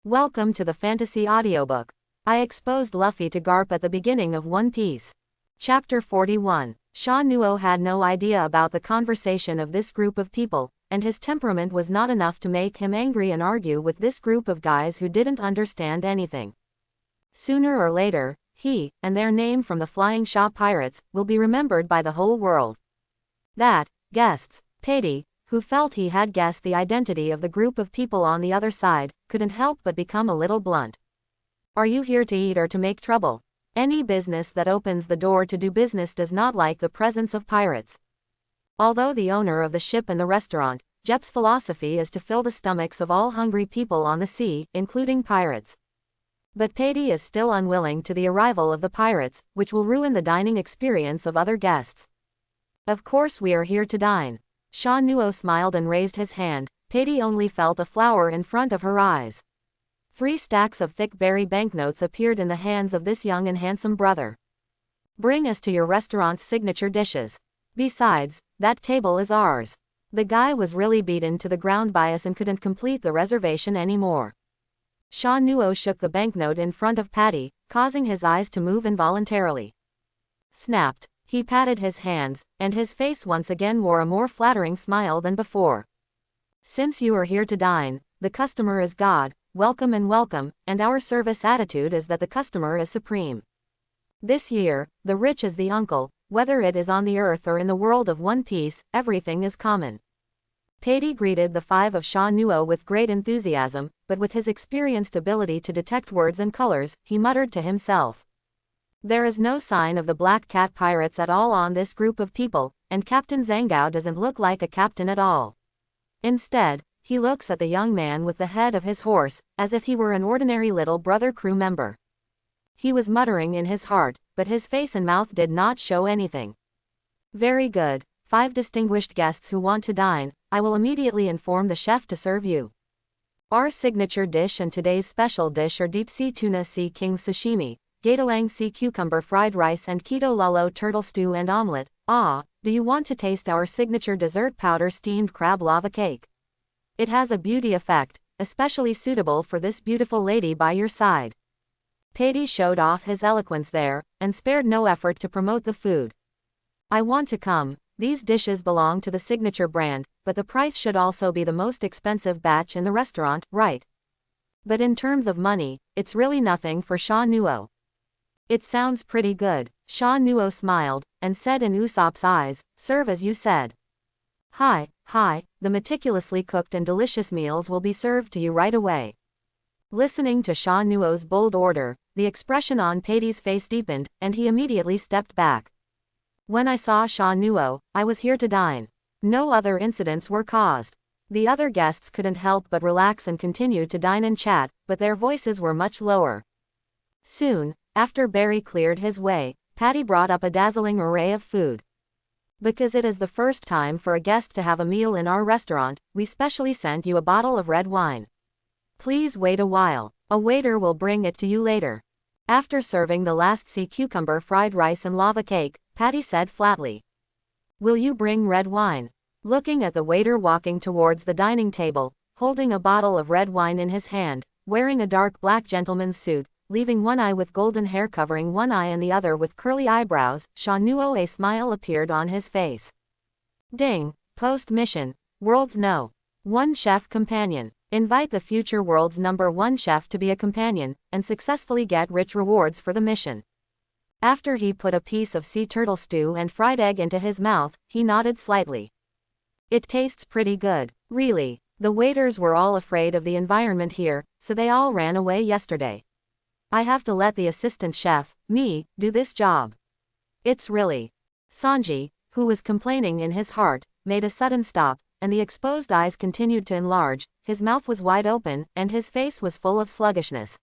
Welcome to the fantasy audiobook. I exposed Luffy to Garp at the beginning of One Piece. Chapter 41. Shaun Newo had no idea about the conversation of this group of people, and his temperament was not enough to make him angry and argue with this group of guys who didn't understand anything. Sooner or later, he, and their name from the Flying Shaw Pirates, will be remembered by the whole world. That, guests, Baratie, who felt he had guessed the identity of the group of people on the other side, couldn't help but become a little blunt. Are you here to eat or to make trouble? Any business that opens the door to do business does not like the presence of pirates. Although the owner of the ship and the restaurant, Jep's philosophy is to fill the stomachs of all hungry people on the sea, including pirates. But Baratie is still unwilling to the arrival of the pirates, which will ruin the dining experience of other guests. Of course we are here to dine. Shaun Newo smiled and raised his hand. Baratie only felt a flower in front of her eyes. 3 stacks of thick berry banknotes appeared in the hands of this young and handsome brother. Bring us to your restaurant's signature dishes. Besides, that table is ours. The guy was really beaten to the ground by us and couldn't complete the reservation anymore. Shaun Newo shook the banknote in front of Baratie, causing his eyes to move involuntarily. Snapped. He patted his hands, and his face once again wore a more flattering smile than before. Since you are here to dine, the customer is God, welcome, and our service attitude is that the customer is supreme. This year, the rich is the uncle, whether it is on the earth or in the world of One Piece, everything is common. Baratie greeted the 5 of Shaun Newo with great enthusiasm, but with his experienced ability to detect words and colors, he muttered to himself. There is no sign of the Black Cat pirates at all on this group of people, and Captain Zangao doesn't look like a captain at all. Instead, he looks at the young man with the head of his horse, as if he were an ordinary little brother crew member. He was muttering in his heart, but his face and mouth did not show anything. Very good, 5 distinguished guests who want to dine, I will immediately inform the chef to serve you. Our signature dish and today's special dish are deep sea tuna sea king sashimi, Gatalang sea cucumber fried rice and keto lalo turtle stew and omelette. Do you want to taste our signature dessert powder steamed crab lava cake? It has a beauty effect, especially suitable for this beautiful lady by your side. Baratie showed off his eloquence there, and spared no effort to promote the food. I want to come. These dishes belong to the signature brand, but the price should also be the most expensive batch in the restaurant, right? But in terms of money, it's really nothing for Shaun Newo. It sounds pretty good. Shaun Newo smiled, and said in Usopp's eyes, serve as you said. Hi, the meticulously cooked and delicious meals will be served to you right away. Listening to Shaun Newo's bold order, the expression on Baratie's face deepened, and he immediately stepped back. When I saw Shaun Newo, I was here to dine. No other incidents were caused. The other guests couldn't help but relax and continue to dine and chat, but their voices were much lower. Soon, after Baratie cleared his way, Baratie brought up a dazzling array of food. Because it is the first time for a guest to have a meal in our restaurant, we specially sent you a bottle of red wine. Please wait a while. A waiter will bring it to you later. After serving the last sea cucumber fried rice and lava cake, Baratie said flatly. Will you bring red wine? Looking at the waiter walking towards the dining table, holding a bottle of red wine in his hand, wearing a dark black gentleman's suit, leaving one eye with golden hair covering one eye and the other with curly eyebrows, Shaun Newo, a smile appeared on his face. Ding, post mission, world's No. 1 chef companion. Invite the future world's #1 chef to be a companion, and successfully get rich rewards for the mission. After he put a piece of sea turtle stew and fried egg into his mouth, he nodded slightly. It tastes pretty good, really. The waiters were all afraid of the environment here, so they all ran away yesterday. I have to let the assistant chef, me, do this job. It's really. Sanji, who was complaining in his heart, made a sudden stop, and the exposed eyes continued to enlarge, his mouth was wide open, and his face was full of sluggishness.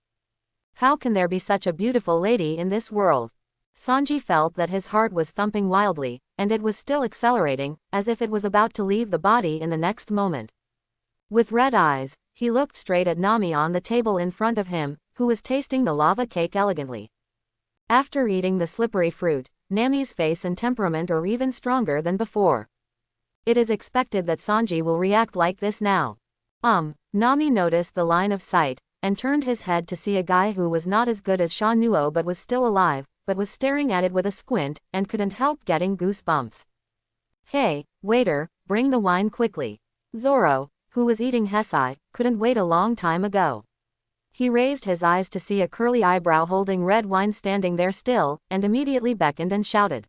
How can there be such a beautiful lady in this world? Sanji felt that his heart was thumping wildly, and it was still accelerating, as if it was about to leave the body in the next moment. With red eyes, he looked straight at Nami on the table in front of him, who was tasting the lava cake elegantly. After eating the slippery fruit, Nami's face and temperament are even stronger than before. It is expected that Sanji will react like this now. Nami noticed the line of sight, and turned his head to see a guy who was not as good as Shaun Newo but was still alive, but was staring at it with a squint, and couldn't help getting goosebumps. "Hey, waiter, bring the wine quickly." Zoro, who was eating hesai, couldn't wait a long time ago. He raised his eyes to see a curly eyebrow holding red wine standing there still, and immediately beckoned and shouted.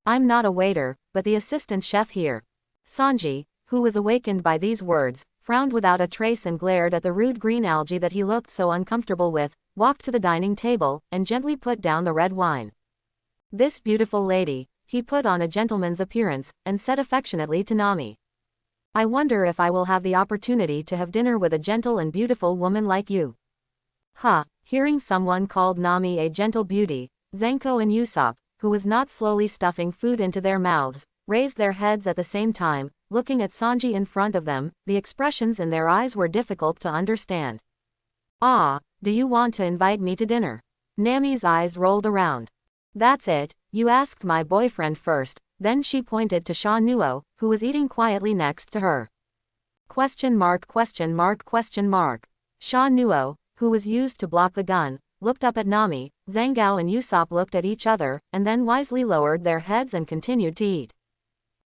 "I'm not a waiter, but the assistant chef here." Sanji, who was awakened by these words, frowned without a trace and glared at the rude green algae that he looked so uncomfortable with, walked to the dining table, and gently put down the red wine. "This beautiful lady," he put on a gentleman's appearance, and said affectionately to Nami. "I wonder if I will have the opportunity to have dinner with a gentle and beautiful woman like you." Hearing someone called Nami a gentle beauty, Zenko and Usopp, who was not slowly stuffing food into their mouths, raised their heads at the same time, looking at Sanji in front of them. The expressions in their eyes were difficult to understand. "Ah, do you want to invite me to dinner?" Nami's eyes rolled around. "That's it, you asked my boyfriend first." Then she pointed to Shaun Newo, who was eating quietly next to her. Question mark. Shaun Newo, who was used to block the gun, looked up at Nami. Zangao and Usopp looked at each other, and then wisely lowered their heads and continued to eat.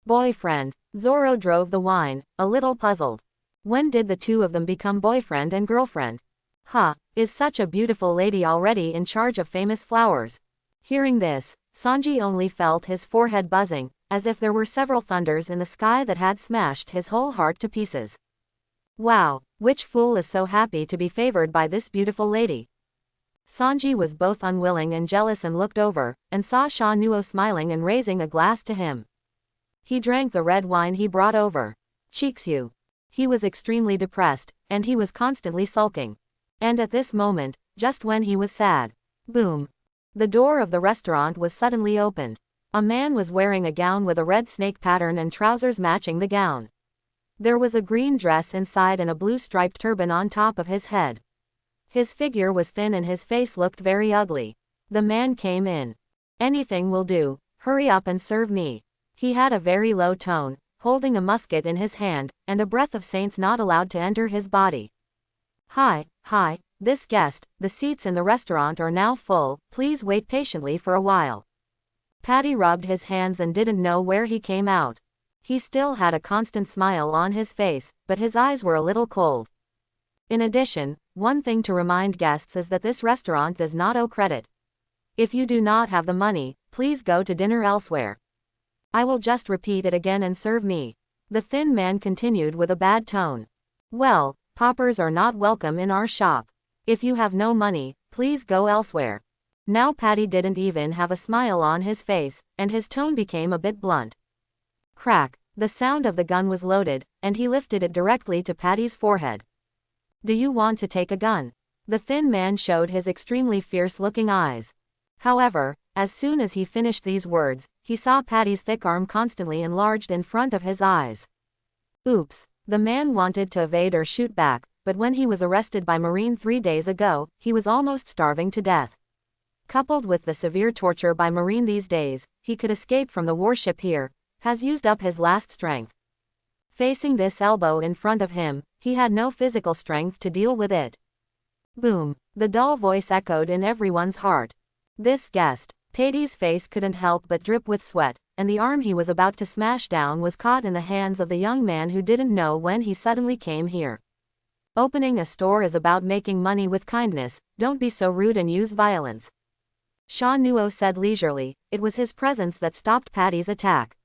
Boyfriend. Zoro drove the wine, a little puzzled. When did the two of them become boyfriend and girlfriend? Is such a beautiful lady already in charge of famous flowers? Hearing this, Sanji only felt his forehead buzzing, as if there were several thunders in the sky that had smashed his whole heart to pieces. Wow, which fool is so happy to be favored by this beautiful lady? Sanji was both unwilling and jealous and looked over, and saw Shaun Newo smiling and raising a glass to him. He drank the red wine he brought over. Cheeksu. He was extremely depressed, and he was constantly sulking. And at this moment, just when he was sad, boom! The door of the restaurant was suddenly opened. A man was wearing a gown with a red snake pattern and trousers matching the gown. There was a green dress inside and a blue striped turban on top of his head. His figure was thin and his face looked very ugly. The man came in. "Anything will do, hurry up and serve me." He had a very low tone, holding a musket in his hand, and a breath of saints not allowed to enter his body. Hi, this guest, the seats in the restaurant are now full, please wait patiently for a while." Patty rubbed his hands and didn't know where he came out. He still had a constant smile on his face, but his eyes were a little cold. In addition, one thing to remind guests is that this restaurant does not owe credit. If you do not have the money, please go to dinner elsewhere. I will just repeat it again and serve me. The thin man continued with a bad tone. Well, paupers are not welcome in our shop. If you have no money, please go elsewhere. Now Patty didn't even have a smile on his face, and his tone became a bit blunt. Crack, the sound of the gun was loaded, and he lifted it directly to Patty's forehead. Do you want to take a gun? The thin man showed his extremely fierce-looking eyes. However, as soon as he finished these words, he saw Patty's thick arm constantly enlarged in front of his eyes. Oops, the man wanted to evade or shoot back, but when he was arrested by Marine 3 days ago, he was almost starving to death. Coupled with the severe torture by Marine these days, he could escape from the warship here, has used up his last strength. Facing this elbow in front of him, he had no physical strength to deal with it. Boom, the dull voice echoed in everyone's heart. This guest, Patty's face couldn't help but drip with sweat, and the arm he was about to smash down was caught in the hands of the young man who didn't know when he suddenly came here. Opening a store is about making money with kindness, don't be so rude and use violence. Shaun Newo said leisurely. It was his presence that stopped Patty's attack.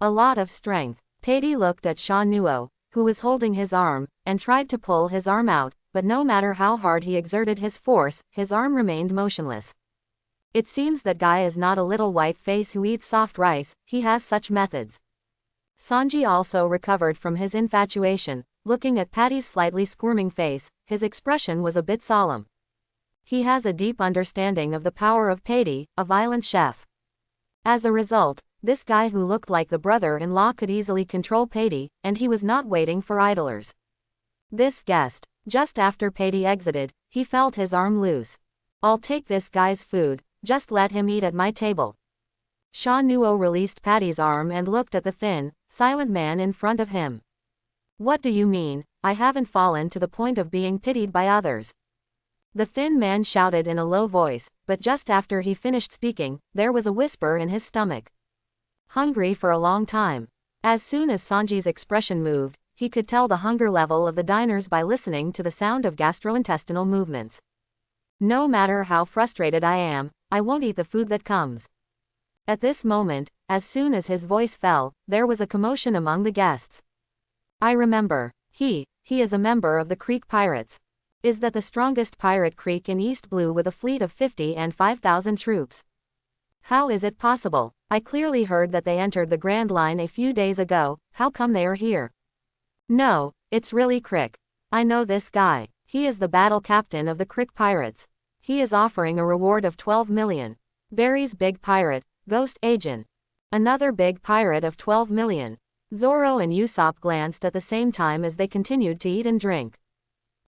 A lot of strength. Patty looked at Shaun Newo, who was holding his arm, and tried to pull his arm out, but no matter how hard he exerted his force, his arm remained motionless. It seems that guy is not a little white face who eats soft rice, he has such methods. Sanji also recovered from his infatuation. Looking at Patty's slightly squirming face, his expression was a bit solemn. He has a deep understanding of the power of Patty, a violent chef. As a result, this guy who looked like the brother-in-law could easily control Patty, and he was not waiting for idlers. This guest, just after Patty exited, he felt his arm loose. I'll take this guy's food, just let him eat at my table. Shaun Newo released Patty's arm and looked at the thin, silent man in front of him. What do you mean? I haven't fallen to the point of being pitied by others. The thin man shouted in a low voice, but just after he finished speaking, there was a whisper in his stomach. Hungry for a long time. As soon as Sanji's expression moved, he could tell the hunger level of the diners by listening to the sound of gastrointestinal movements. No matter how frustrated I am, I won't eat the food that comes. At this moment, as soon as his voice fell, there was a commotion among the guests. I remember. He is a member of the Creek Pirates. Is that the strongest pirate creek in East Blue with a fleet of 50 and 5,000 troops? How is it possible? I clearly heard that they entered the Grand Line a few days ago. How come they are here? No, it's really Crick. I know this guy. He is the battle captain of the Creek Pirates. He is offering a reward of 12 million. Barry's big pirate, Ghost Agent. Another big pirate of 12 million. Zoro and Usopp glanced at the same time as they continued to eat and drink.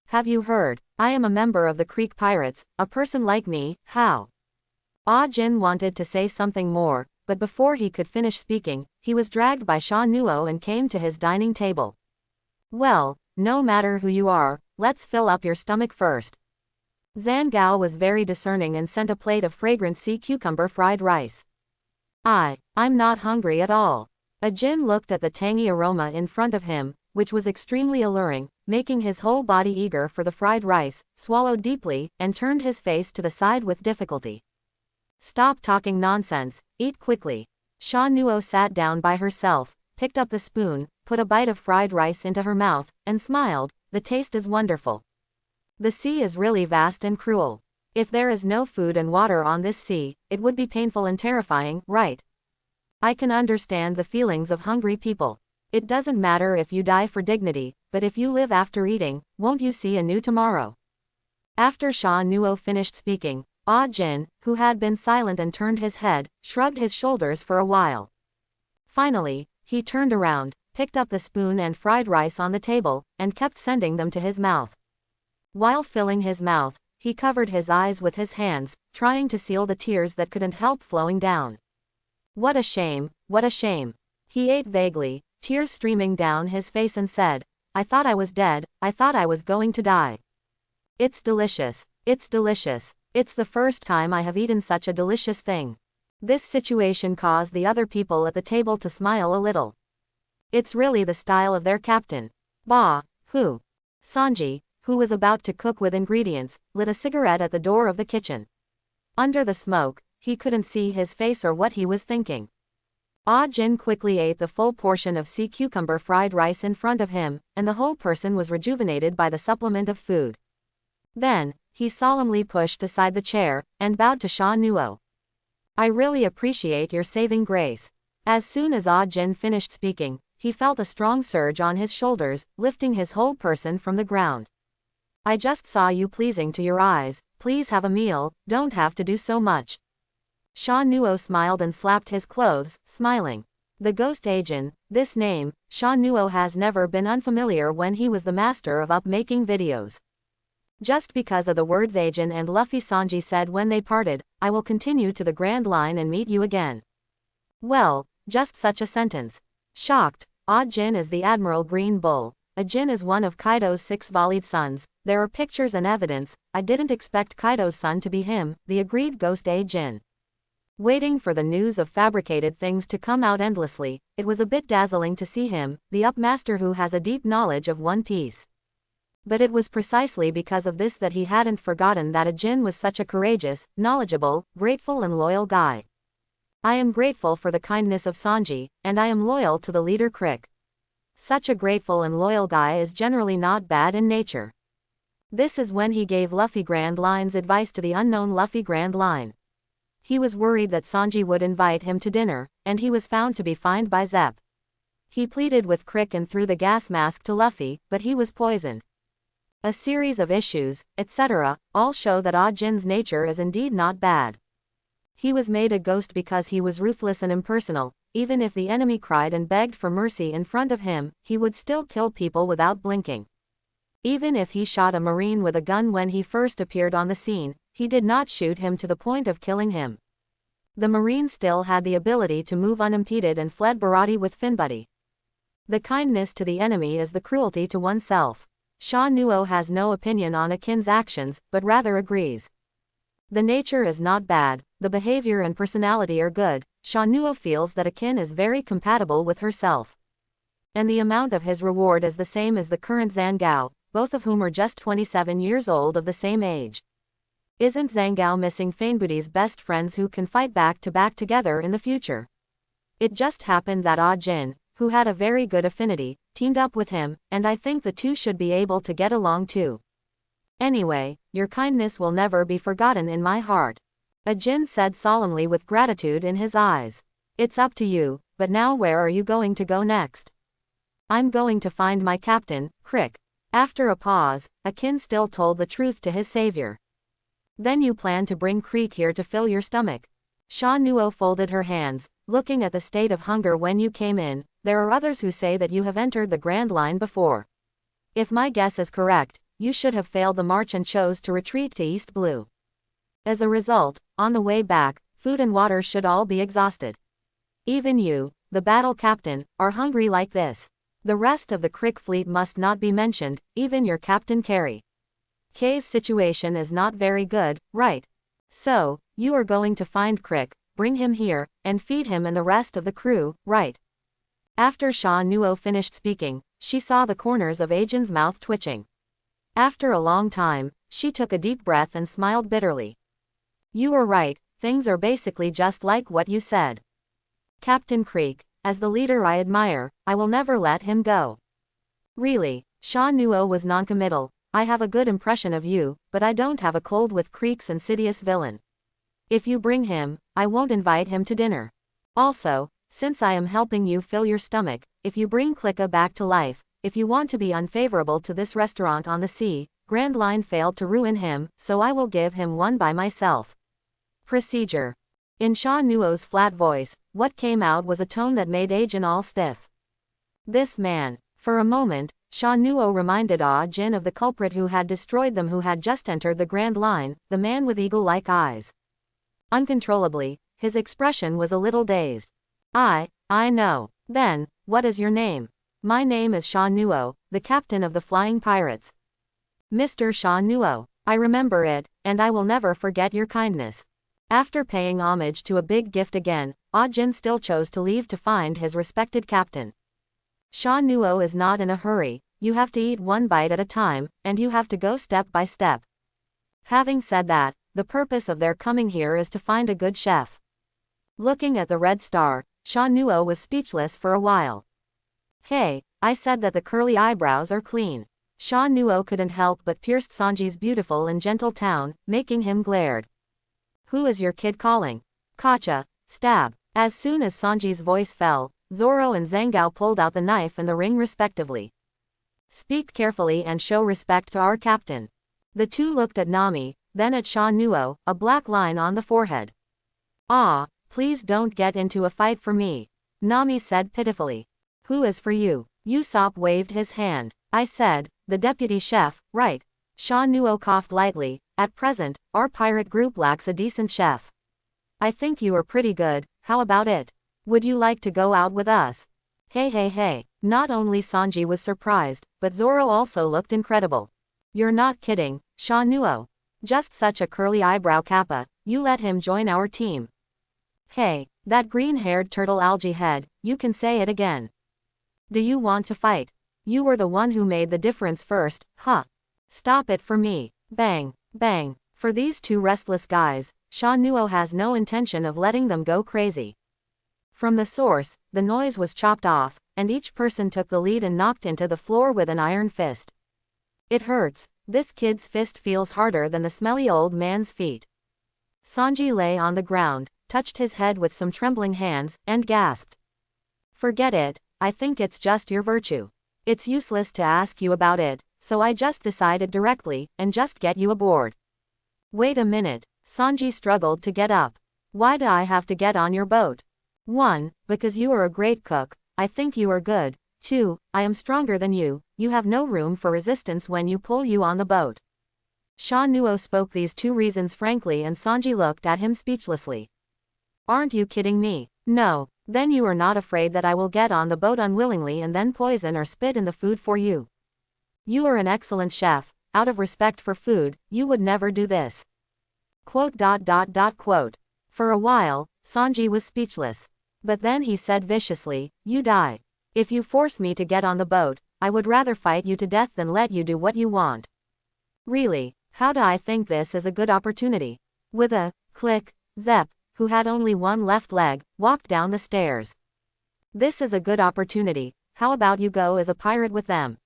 Have you heard? I am a member of the Creek Pirates, a person like me, how? Jin wanted to say something more, but before he could finish speaking, he was dragged by Shaun Newo and came to his dining table. Well, no matter who you are, let's fill up your stomach first. Zangao was very discerning and sent a plate of fragrant sea cucumber fried rice. I'm not hungry at all. Jin looked at the tangy aroma in front of him, which was extremely alluring, making his whole body eager for the fried rice, swallowed deeply, and turned his face to the side with difficulty. Stop talking nonsense, eat quickly. Shaun Newo sat down by herself, picked up the spoon, put a bite of fried rice into her mouth, and smiled. The taste is wonderful. The sea is really vast and cruel. If there is no food and water on this sea, it would be painful and terrifying, right? I can understand the feelings of hungry people. It doesn't matter if you die for dignity, but if you live after eating, won't you see a new tomorrow? After Shaun Newo finished speaking, Jin, who had been silent and turned his head, shrugged his shoulders for a while. Finally, he turned around, picked up the spoon and fried rice on the table, and kept sending them to his mouth. While filling his mouth, he covered his eyes with his hands, trying to seal the tears that couldn't help flowing down. What a shame, what a shame. He ate vaguely, tears streaming down his face and said, I thought I was dead, I thought I was going to die. It's delicious, it's delicious. It's the first time I have eaten such a delicious thing. This situation caused the other people at the table to smile a little. It's really the style of their captain. Bah, who? Sanji, who was about to cook with ingredients, lit a cigarette at the door of the kitchen. Under the smoke, he couldn't see his face or what he was thinking. Jin quickly ate the full portion of sea cucumber fried rice in front of him, and the whole person was rejuvenated by the supplement of food. Then, he solemnly pushed aside the chair, and bowed to Shaun Newo. I really appreciate your saving grace. As soon as Jin finished speaking, he felt a strong surge on his shoulders, lifting his whole person from the ground. I just saw you pleasing to your eyes, please have a meal, don't have to do so much. Shaun Newo smiled and slapped his clothes, smiling. The Ghost Agent, this name, Shaun Newo has never been unfamiliar when he was the master of up-making videos. Just because of the words Agent and Luffy, Sanji said when they parted, I will continue to the Grand Line and meet you again. Well, just such a sentence. Shocked, Jin is the Admiral Green Bull. Jin is one of Kaido's 6 volleyed sons. There are pictures and evidence. I didn't expect Kaido's son to be him, the agreed Ghost Jin. Waiting for the news of fabricated things to come out endlessly, it was a bit dazzling to see him, the Upmaster who has a deep knowledge of One Piece. But it was precisely because of this that he hadn't forgotten that Jin was such a courageous, knowledgeable, grateful and loyal guy. I am grateful for the kindness of Sanji, and I am loyal to the leader Crick. Such a grateful and loyal guy is generally not bad in nature. This is when he gave Luffy Grand Line's advice to the unknown Luffy Grand Line. He was worried that Sanji would invite him to dinner, and he was found to be fined by Zeff. He pleaded with Crick and threw the gas mask to Luffy, but he was poisoned. A series of issues, etc., all show that Jin's nature is indeed not bad. He was made a ghost because he was ruthless and impersonal. Even if the enemy cried and begged for mercy in front of him, he would still kill people without blinking. Even if he shot a Marine with a gun when he first appeared on the scene, he did not shoot him to the point of killing him. The Marine still had the ability to move unimpeded and fled Baratie with Finbuddy. The kindness to the enemy is the cruelty to oneself. Shaun Newo has no opinion on Akin's actions, but rather agrees. The nature is not bad, the behavior and personality are good. Shaun Newo feels that Akin is very compatible with herself. And the amount of his reward is the same as the current Zhangao, both of whom are just 27 years old of the same age. Isn't Zhangao missing Fanbuti's best friends who can fight back to back together in the future? It just happened that Ah Jin, who had a very good affinity, teamed up with him, and I think the two should be able to get along too. Anyway, your kindness will never be forgotten in my heart. Ah Jin said solemnly with gratitude in his eyes. It's up to you, but now where are you going to go next? I'm going to find my captain, Creek. After a pause, Akin still told the truth to his savior. Then you plan to bring Creek here to fill your stomach. Shaun Newo folded her hands, looking at the state of hunger when you came in. There are others who say that you have entered the Grand Line before. If my guess is correct, you should have failed the march and chose to retreat to East Blue. As a result, on the way back, food and water should all be exhausted. Even you, the battle captain, are hungry like this. The rest of the Creek fleet must not be mentioned, even your Captain Carey. Kay's situation is not very good, right? So, you are going to find Creek, bring him here, and feed him and the rest of the crew, right? After Shaun Newo finished speaking, she saw the corners of Ajin's mouth twitching. After a long time, she took a deep breath and smiled bitterly. You were right, things are basically just like what you said. Captain Creek, as the leader I admire, I will never let him go. Really, Shaun Newo was noncommittal. I have a good impression of you, but I don't have a cold with Creek's insidious villain. If you bring him, I won't invite him to dinner. Also, since I am helping you fill your stomach, if you bring Clicka back to life, if you want to be unfavorable to this restaurant on the sea, Grand Line failed to ruin him, so I will give him one by myself. Procedure. In Shaun Newo's flat voice, what came out was a tone that made Ajin all stiff. This man. For a moment, Shaun Newo reminded Ah Jin of the culprit who had destroyed them, who had just entered the Grand Line, the man with eagle-like eyes. Uncontrollably, his expression was a little dazed. I know. Then, what is your name? My name is Shaun Newo, the captain of the Flying Pirates. Mr. Shaun Newo, I remember it, and I will never forget your kindness. After paying homage to a big gift again, Ah Jin still chose to leave to find his respected captain. Shaun Newo is not in a hurry, you have to eat one bite at a time, and you have to go step by step. Having said that, the purpose of their coming here is to find a good chef. Looking at the red star, Shaun Newo was speechless for a while. Hey, I said that the curly eyebrows are clean. Shaun Newo couldn't help but pierce Sanji's beautiful and gentle town, making him glared. Who is your kid calling? Kacha, stab. As soon as Sanji's voice fell, Zoro and Zhangao pulled out the knife and the ring respectively. Speak carefully and show respect to our captain. The two looked at Nami, then at Shaun Newo, a black line on the forehead. Ah, please don't get into a fight for me, Nami said pitifully. Who is for you? Usopp waved his hand. I said, the deputy chef, right? Shaun Newo coughed lightly. At present, our pirate group lacks a decent chef. I think you are pretty good, how about it? Would you like to go out with us? Hey. Not only Sanji was surprised, but Zoro also looked incredible. You're not kidding, Shaun Newo. Just such a curly eyebrow kappa, you let him join our team. Hey, that green-haired turtle algae head, you can say it again. Do you want to fight? You were the one who made the difference first, huh? Stop it for me. Bang, bang. For these two restless guys, Shaun Newo has no intention of letting them go crazy. From the source, the noise was chopped off, and each person took the lead and knocked into the floor with an iron fist. It hurts. This kid's fist feels harder than the smelly old man's feet. Sanji lay on the ground, touched his head with some trembling hands, and gasped. Forget it, I think it's just your virtue. It's useless to ask you about it, so I just decided directly, and just get you aboard. Wait a minute, Sanji struggled to get up. Why do I have to get on your boat? 1. Because you are a great cook, I think you are good. 2. I am stronger than you, you have no room for resistance when you pull you on the boat. Shaun Newo spoke these two reasons frankly and Sanji looked at him speechlessly. Aren't you kidding me? No, Then you are not afraid that I will get on the boat unwillingly and then poison or spit in the food for you. You are an excellent chef. Out of respect for food, you would never do this. Quote. For a while, Sanji was speechless. But then he said viciously, you die. If you force me to get on the boat, I would rather fight you to death than let you do what you want. Really, how do I think this is a good opportunity? With a click, Zeff, who had only one left leg, walked down the stairs. This is a good opportunity. How about you go as a pirate with them?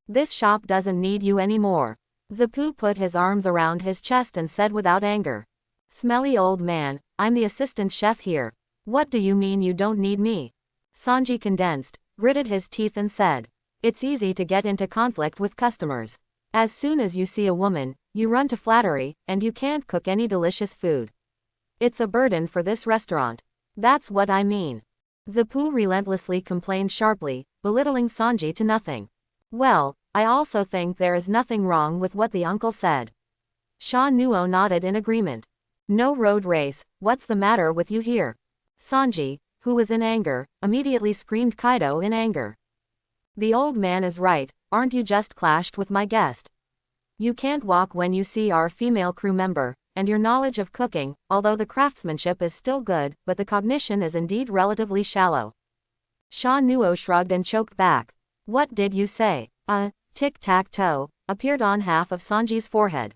This shop doesn't need you anymore. Zepp put his arms around his chest and said without anger. Smelly old man, I'm the assistant chef here. What do you mean you don't need me? Sanji condensed, gritted his teeth and said. It's easy to get into conflict with customers. As soon as you see a woman, you run to flattery, and you can't cook any delicious food. It's a burden for this restaurant. That's what I mean. Zepp relentlessly complained sharply, belittling Sanji to nothing. Well, I also think there is nothing wrong with what the uncle said. Shaun Newo nodded in agreement. No road race, what's the matter with you here? Sanji, who was in anger, immediately screamed Kaido in anger. The old man is right, aren't you just clashed with my guest? You can't walk when you see our female crew member, and your knowledge of cooking, although the craftsmanship is still good, but the cognition is indeed relatively shallow. Shaun Newo shrugged and choked back. What did you say? Tic-tac-toe, appeared on half of Sanji's forehead.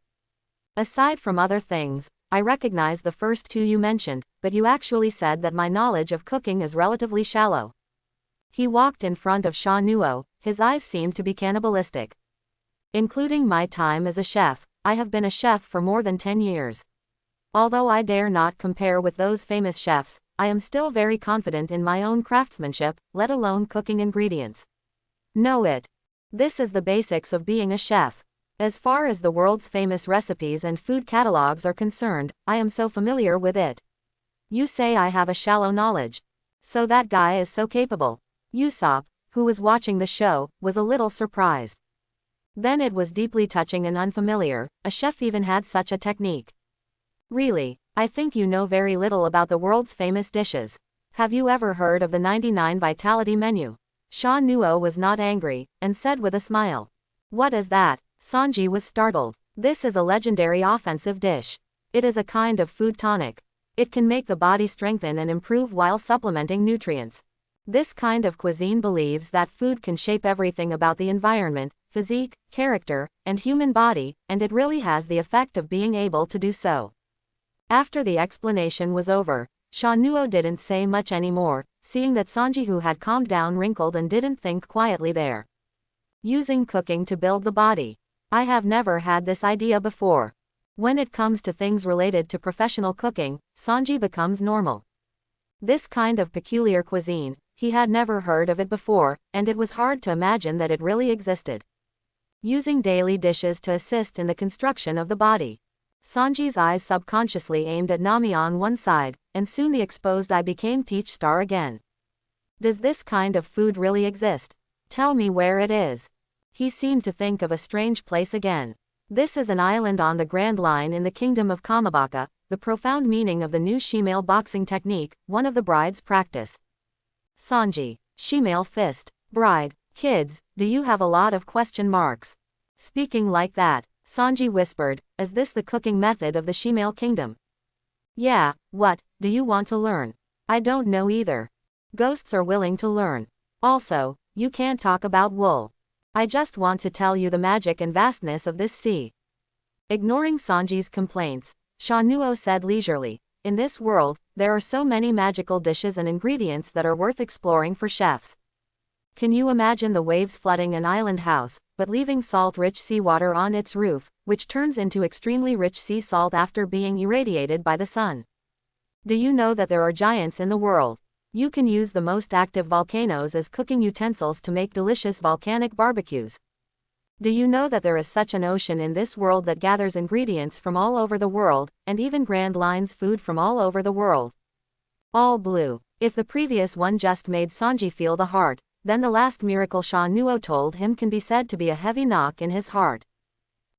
Aside from other things, I recognize the first two you mentioned, but you actually said that my knowledge of cooking is relatively shallow. He walked in front of Shaun Newo, his eyes seemed to be cannibalistic. Including my time as a chef, I have been a chef for more than 10 years. Although I dare not compare with those famous chefs, I am still very confident in my own craftsmanship, let alone cooking ingredients. Know it. This is the basics of being a chef. As far as the world's famous recipes and food catalogs are concerned, I am so familiar with it. You say I have a shallow knowledge. So that guy is so capable. Usopp, who was watching the show, was a little surprised. Then it was deeply touching and unfamiliar, a chef even had such a technique. Really, I think you know very little about the world's famous dishes. Have you ever heard of the 99 Vitality menu? Shaun Newo was not angry, and said with a smile. What is that? Sanji was startled. This is a legendary offensive dish. It is a kind of food tonic. It can make the body strengthen and improve while supplementing nutrients. This kind of cuisine believes that food can shape everything about the environment, physique, character, and human body, and it really has the effect of being able to do so. After the explanation was over, Shaun Newo didn't say much anymore, seeing that Sanji, who had calmed down, wrinkled and didn't think quietly there. Using cooking to build the body. I have never had this idea before. When it comes to things related to professional cooking, Sanji becomes normal. This kind of peculiar cuisine, he had never heard of it before, and it was hard to imagine that it really existed. Using daily dishes to assist in the construction of the body. Sanji's eyes subconsciously aimed at Nami on one side, and soon the exposed eye became Peach Star again. Does this kind of food really exist? Tell me where it is. He seemed to think of a strange place again. This is an island on the Grand Line in the kingdom of Kamabaka, the profound meaning of the new shemale boxing technique, one of the bride's practice. Sanji, shemale fist, bride, kids, do you have a lot of question marks? Speaking like that, Sanji whispered, is this the cooking method of the shemale kingdom? Yeah, what, do you want to learn? I don't know either. Ghosts are willing to learn. Also, you can't talk about wool. I just want to tell you the magic and vastness of this sea. Ignoring Sanji's complaints, Shaun Newo said leisurely, in this world, there are so many magical dishes and ingredients that are worth exploring for chefs. Can you imagine the waves flooding an island house, but leaving salt-rich seawater on its roof, which turns into extremely rich sea salt after being irradiated by the sun? Do you know that there are giants in the world? You can use the most active volcanoes as cooking utensils to make delicious volcanic barbecues. Do you know that there is such an ocean in this world that gathers ingredients from all over the world, and even Grand Line's food from all over the world? All blue. If the previous one just made Sanji feel the heart, then the last miracle Shaun Newo told him can be said to be a heavy knock in his heart.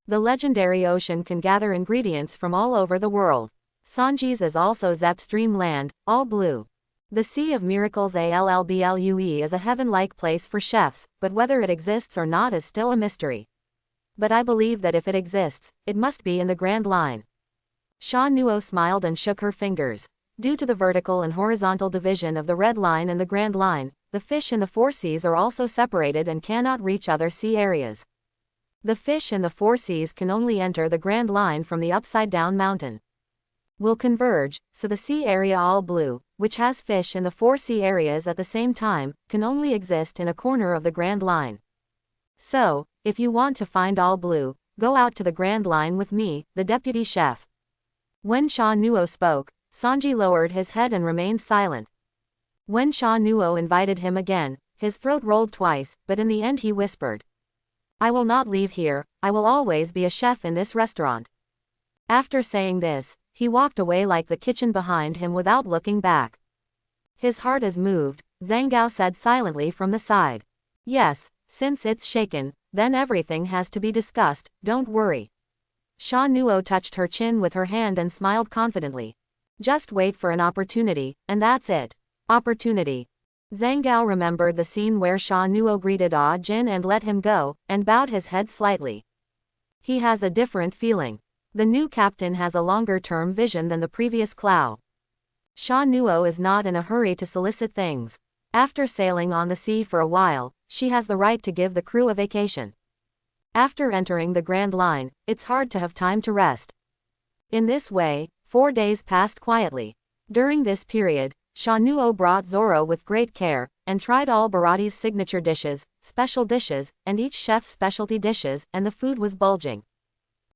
The legendary ocean can gather ingredients from all over the world. Sanji's is also Zepp's dreamland, all blue. The Sea of Miracles ALLBLUE is a heaven-like place for chefs, but whether it exists or not is still a mystery. But I believe that if it exists, it must be in the Grand Line. Shaun Newo smiled and shook her fingers. Due to the vertical and horizontal division of the Red Line and the Grand Line, the fish in the four seas are also separated and cannot reach other sea areas. The fish in the four seas can only enter the Grand Line from the upside-down mountain. Will converge, so the sea area all blue, which has fish in the four sea areas at the same time, can only exist in a corner of the Grand Line. So, if you want to find all blue, go out to the Grand Line with me, the deputy chef. When Shaun Newo spoke, Sanji lowered his head and remained silent. When Shaun Newo invited him again, his throat rolled twice, but in the end he whispered, "I will not leave here, I will always be a chef in this restaurant." After saying this, he walked away like the kitchen behind him without looking back. "His heart is moved," Zhang Gao said silently from the side. "Yes, since it's shaken, then everything has to be discussed, don't worry." Shaun Newo touched her chin with her hand and smiled confidently. "Just wait for an opportunity, and that's it." Opportunity. Zhang Gao remembered the scene where Shaun Newo greeted Ah Jin and let him go, and bowed his head slightly. He has a different feeling. The new captain has a longer-term vision than the previous Clow. Shaun Newo is not in a hurry to solicit things. After sailing on the sea for a while, she has the right to give the crew a vacation. After entering the Grand Line, it's hard to have time to rest. In this way, 4 days passed quietly. During this period, Shaun Newo brought Zoro with great care, and tried all Baratie's signature dishes, special dishes, and each chef's specialty dishes, and the food was bulging.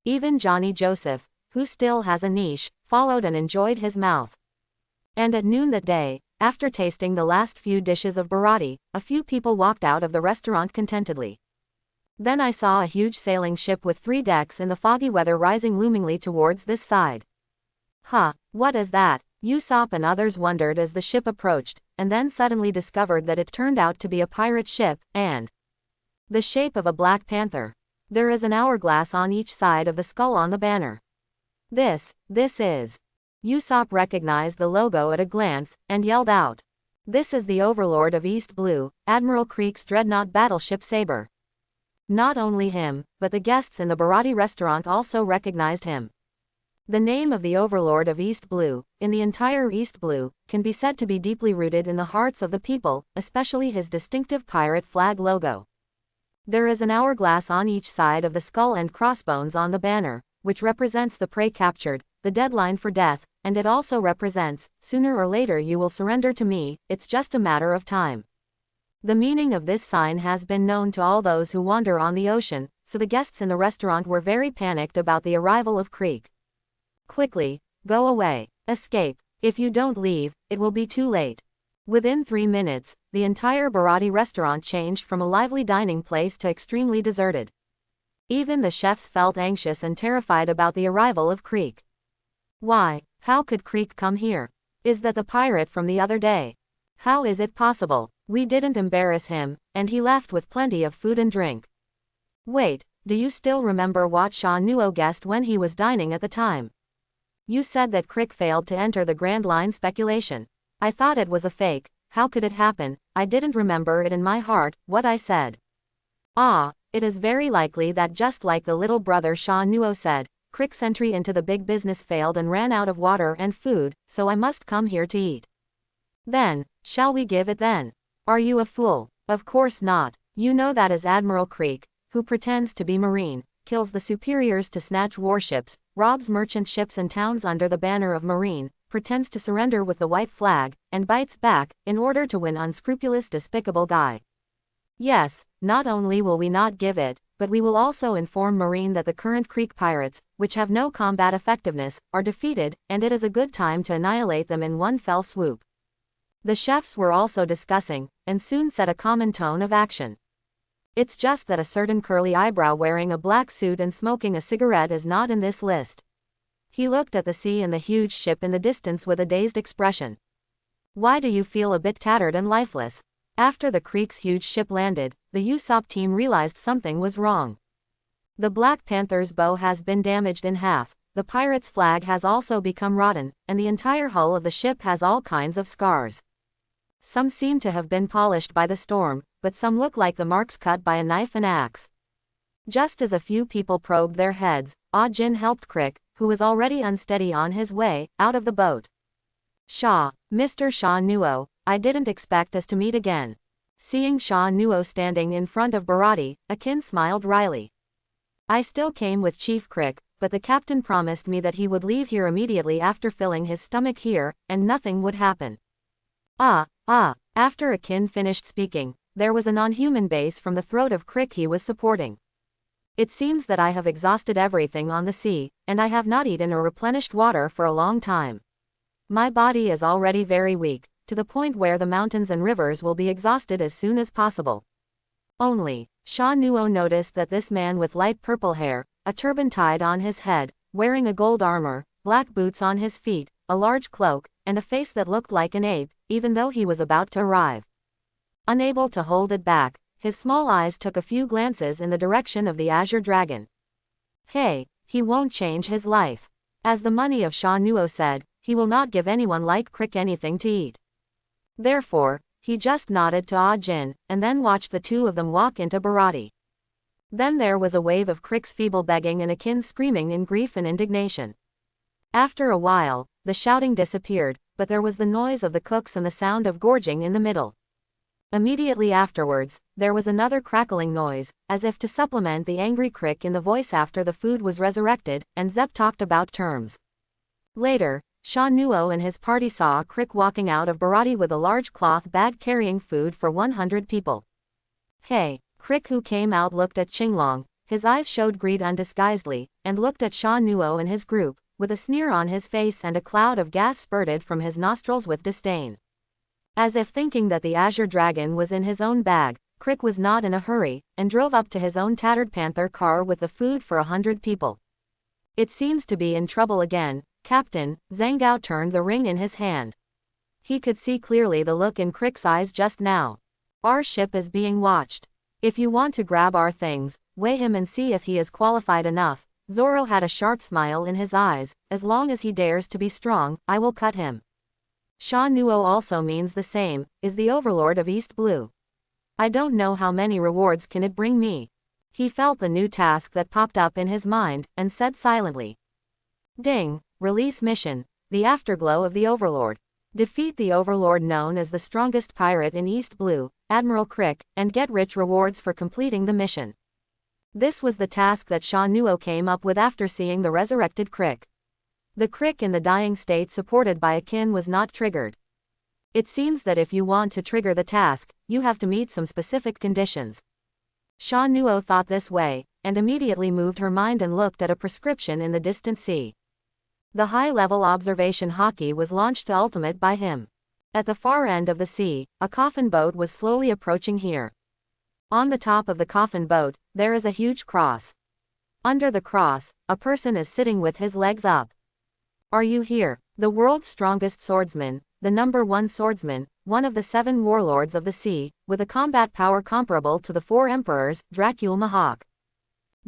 Even Johnny Joseph, who still has a niche, followed and enjoyed his mouth. And at noon that day, after tasting the last few dishes of Baratie, a few people walked out of the restaurant contentedly. Then I saw a huge sailing ship with 3 decks in the foggy weather rising loomingly towards this side. "Huh, what is that?" Usopp and others wondered as the ship approached, and then suddenly discovered that it turned out to be a pirate ship, and the shape of a black panther. There is an hourglass on each side of the skull on the banner. This is. Usopp recognized the logo at a glance, and yelled out. "This is the overlord of East Blue, Admiral Creek's dreadnought battleship Saber." Not only him, but the guests in the Baratie restaurant also recognized him. The name of the overlord of East Blue, in the entire East Blue, can be said to be deeply rooted in the hearts of the people, especially his distinctive pirate flag logo. There is an hourglass on each side of the skull and crossbones on the banner, which represents the prey captured, the deadline for death, and it also represents, sooner or later you will surrender to me, it's just a matter of time. The meaning of this sign has been known to all those who wander on the ocean, so the guests in the restaurant were very panicked about the arrival of Creek. "Quickly, go away, escape. If you don't leave, it will be too late." Within 3 minutes, the entire Baratie restaurant changed from a lively dining place to extremely deserted. Even the chefs felt anxious and terrified about the arrival of Creek. Why, how could Creek come here? Is that the pirate from the other day? How is it possible? We didn't embarrass him, and he left with plenty of food and drink. Wait, do you still remember what Shaun Newo guessed when he was dining at the time? You said that Creek failed to enter the Grand Line speculation. I thought it was a fake. How could it happen? I didn't remember it in my heart, what I said. Ah, it is very likely that just like the little brother Shaun Newo said, Creek's entry into the big business failed and ran out of water and food, so I must come here to eat. Then, shall we give it then? Are you a fool? Of course not. You know that is Admiral Creek, who pretends to be Marine, kills the superiors to snatch warships, robs merchant ships and towns under the banner of Marine, pretends to surrender with the white flag, and bites back, in order to win unscrupulous despicable guy. Yes, not only will we not give it, but we will also inform Marine that the current Creek pirates, which have no combat effectiveness, are defeated, and it is a good time to annihilate them in one fell swoop. The chefs were also discussing, and soon set a common tone of action. It's just that a certain curly eyebrow wearing a black suit and smoking a cigarette is not in this list. He looked at the sea and the huge ship in the distance with a dazed expression. Why do you feel a bit tattered and lifeless? After the Creek's huge ship landed, the Usopp team realized something was wrong. The Black Panther's bow has been damaged in half, the pirate's flag has also become rotten, and the entire hull of the ship has all kinds of scars. Some seem to have been polished by the storm, but some look like the marks cut by a knife and axe. Just as a few people probed their heads, Jin helped Crick, who was already unsteady on his way, out of the boat. Mr. Shaun Newo, I didn't expect us to meet again. Seeing Shaun Newo standing in front of Baratie, Akin smiled wryly. I still came with Chief Crick, but the captain promised me that he would leave here immediately after filling his stomach here, and nothing would happen. After Akin finished speaking, there was a non-human bass from the throat of Crick he was supporting. It seems that I have exhausted everything on the sea, and I have not eaten or replenished water for a long time. My body is already very weak, to the point where the mountains and rivers will be exhausted as soon as possible. Only, Shaun Newo noticed that this man with light purple hair, a turban tied on his head, wearing a gold armor, black boots on his feet, a large cloak, and a face that looked like an ape, even though he was about to arrive. Unable to hold it back, his small eyes took a few glances in the direction of the Azure Dragon. Hey, he won't change his life. As the money of Shaun Newo said, he will not give anyone like Crick anything to eat. Therefore, he just nodded to Jin, and then watched the two of them walk into Baratie. Then there was a wave of Crick's feeble begging and Akin screaming in grief and indignation. After a while, the shouting disappeared, but there was the noise of the cooks and the sound of gorging in the middle. Immediately afterwards, there was another crackling noise, as if to supplement the angry Crick in the voice after the food was resurrected, and Zeff talked about terms. Later, Shaun Newo and his party saw Crick walking out of Baratie with a large cloth bag carrying food for 100 people. Hey, Crick, who came out, looked at Qinglong, his eyes showed greed undisguisedly, and looked at Shaun Newo and his group, with a sneer on his face and a cloud of gas spurted from his nostrils with disdain. As if thinking that the Azure Dragon was in his own bag, Crick was not in a hurry, and drove up to his own tattered panther car with the food for 100 people. It seems to be in trouble again, Captain. Zhang Gao turned the ring in his hand. He could see clearly the look in Crick's eyes just now. Our ship is being watched. If you want to grab our things, weigh him and see if he is qualified enough. Zoro had a sharp smile in his eyes. As long as he dares to be strong, I will cut him. Shaun Newo also means the same, is the overlord of East Blue. I don't know how many rewards can it bring me. He felt the new task that popped up in his mind, and said silently. Ding, release mission, the afterglow of the overlord. Defeat the overlord known as the strongest pirate in East Blue, Admiral Creek, and get rich rewards for completing the mission. This was the task that Shaun Newo came up with after seeing the resurrected Crick. The Crick in the dying state supported by Akin was not triggered. It seems that if you want to trigger the task, you have to meet some specific conditions. Shaun Newo thought this way, and immediately moved her mind and looked at a prescription in the distant sea. The high-level observation hockey was launched to ultimate by him. At the far end of the sea, a coffin boat was slowly approaching here. On the top of the coffin boat, there is a huge cross. Under the cross, a person is sitting with his legs up. Are you here, the world's strongest swordsman, the #1 swordsman, one of the 7 warlords of the sea, with a combat power comparable to the 4 emperors, Dracula Mihawk.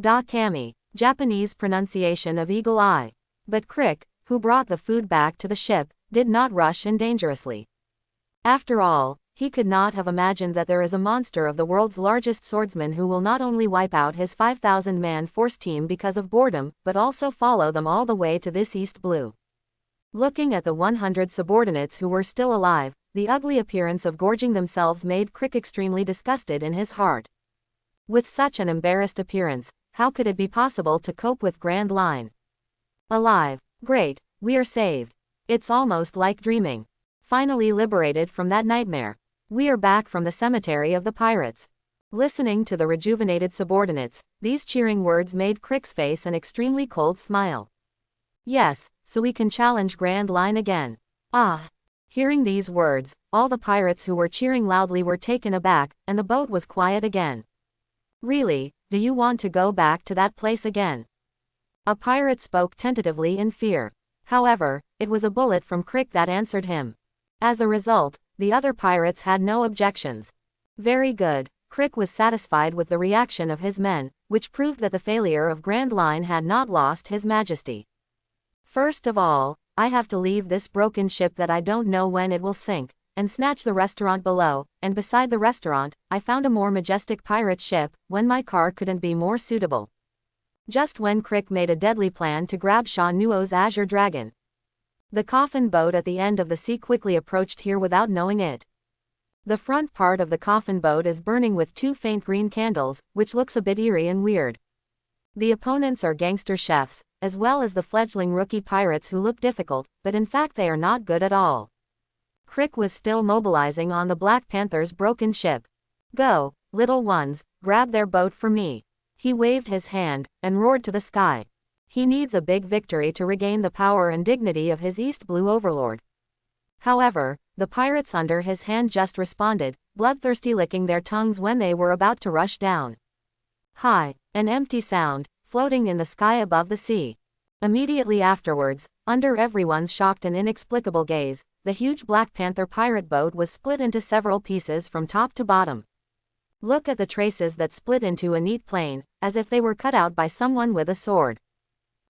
Da Kami, Japanese pronunciation of eagle eye. But Crick, who brought the food back to the ship, did not rush in dangerously. After all, he could not have imagined that there is a monster of the world's largest swordsman who will not only wipe out his 5,000-man force team because of boredom, but also follow them all the way to this East Blue. Looking at the 100 subordinates who were still alive, the ugly appearance of gorging themselves made Crick extremely disgusted in his heart. With such an embarrassed appearance, how could it be possible to cope with Grand Line? Alive. Great, we are saved. It's almost like dreaming. Finally liberated from that nightmare. We are back from the cemetery of the pirates. Listening to the rejuvenated subordinates, these cheering words made Crick's face an extremely cold smile. Yes, so we can challenge Grand Line again. Ah! Hearing these words, all the pirates who were cheering loudly were taken aback, and the boat was quiet again. Really, do you want to go back to that place again? A pirate spoke tentatively in fear. However, it was a bullet from Crick that answered him. As a result, the other pirates had no objections. Very good. Crick was satisfied with the reaction of his men, which proved that the failure of Grand Line had not lost his majesty. First of all, I have to leave this broken ship that I don't know when it will sink. and snatch the restaurant below, and beside the restaurant, I found a more majestic pirate ship, when my car couldn't be more suitable. Just when Crick made a deadly plan to grab Shaun Newo's Azure Dragon. The coffin boat at the end of the sea quickly approached here without knowing it. The front part of the coffin boat is burning with 2 faint green candles, which looks a bit eerie and weird. The opponents are gangster chefs, as well as the fledgling rookie pirates who look difficult, but in fact they are not good at all. Crick was still mobilizing on the Black Panther's broken ship. "Go, little ones, grab their boat for me." He waved his hand, and roared to the sky. He needs a big victory to regain the power and dignity of his East Blue overlord. However, the pirates under his hand just responded, bloodthirsty licking their tongues when they were about to rush down. Hi, an empty sound, floating in the sky above the sea. Immediately afterwards, under everyone's shocked and inexplicable gaze, the huge Black Panther pirate boat was split into several pieces from top to bottom. Look at the traces that split into a neat plane, as if they were cut out by someone with a sword.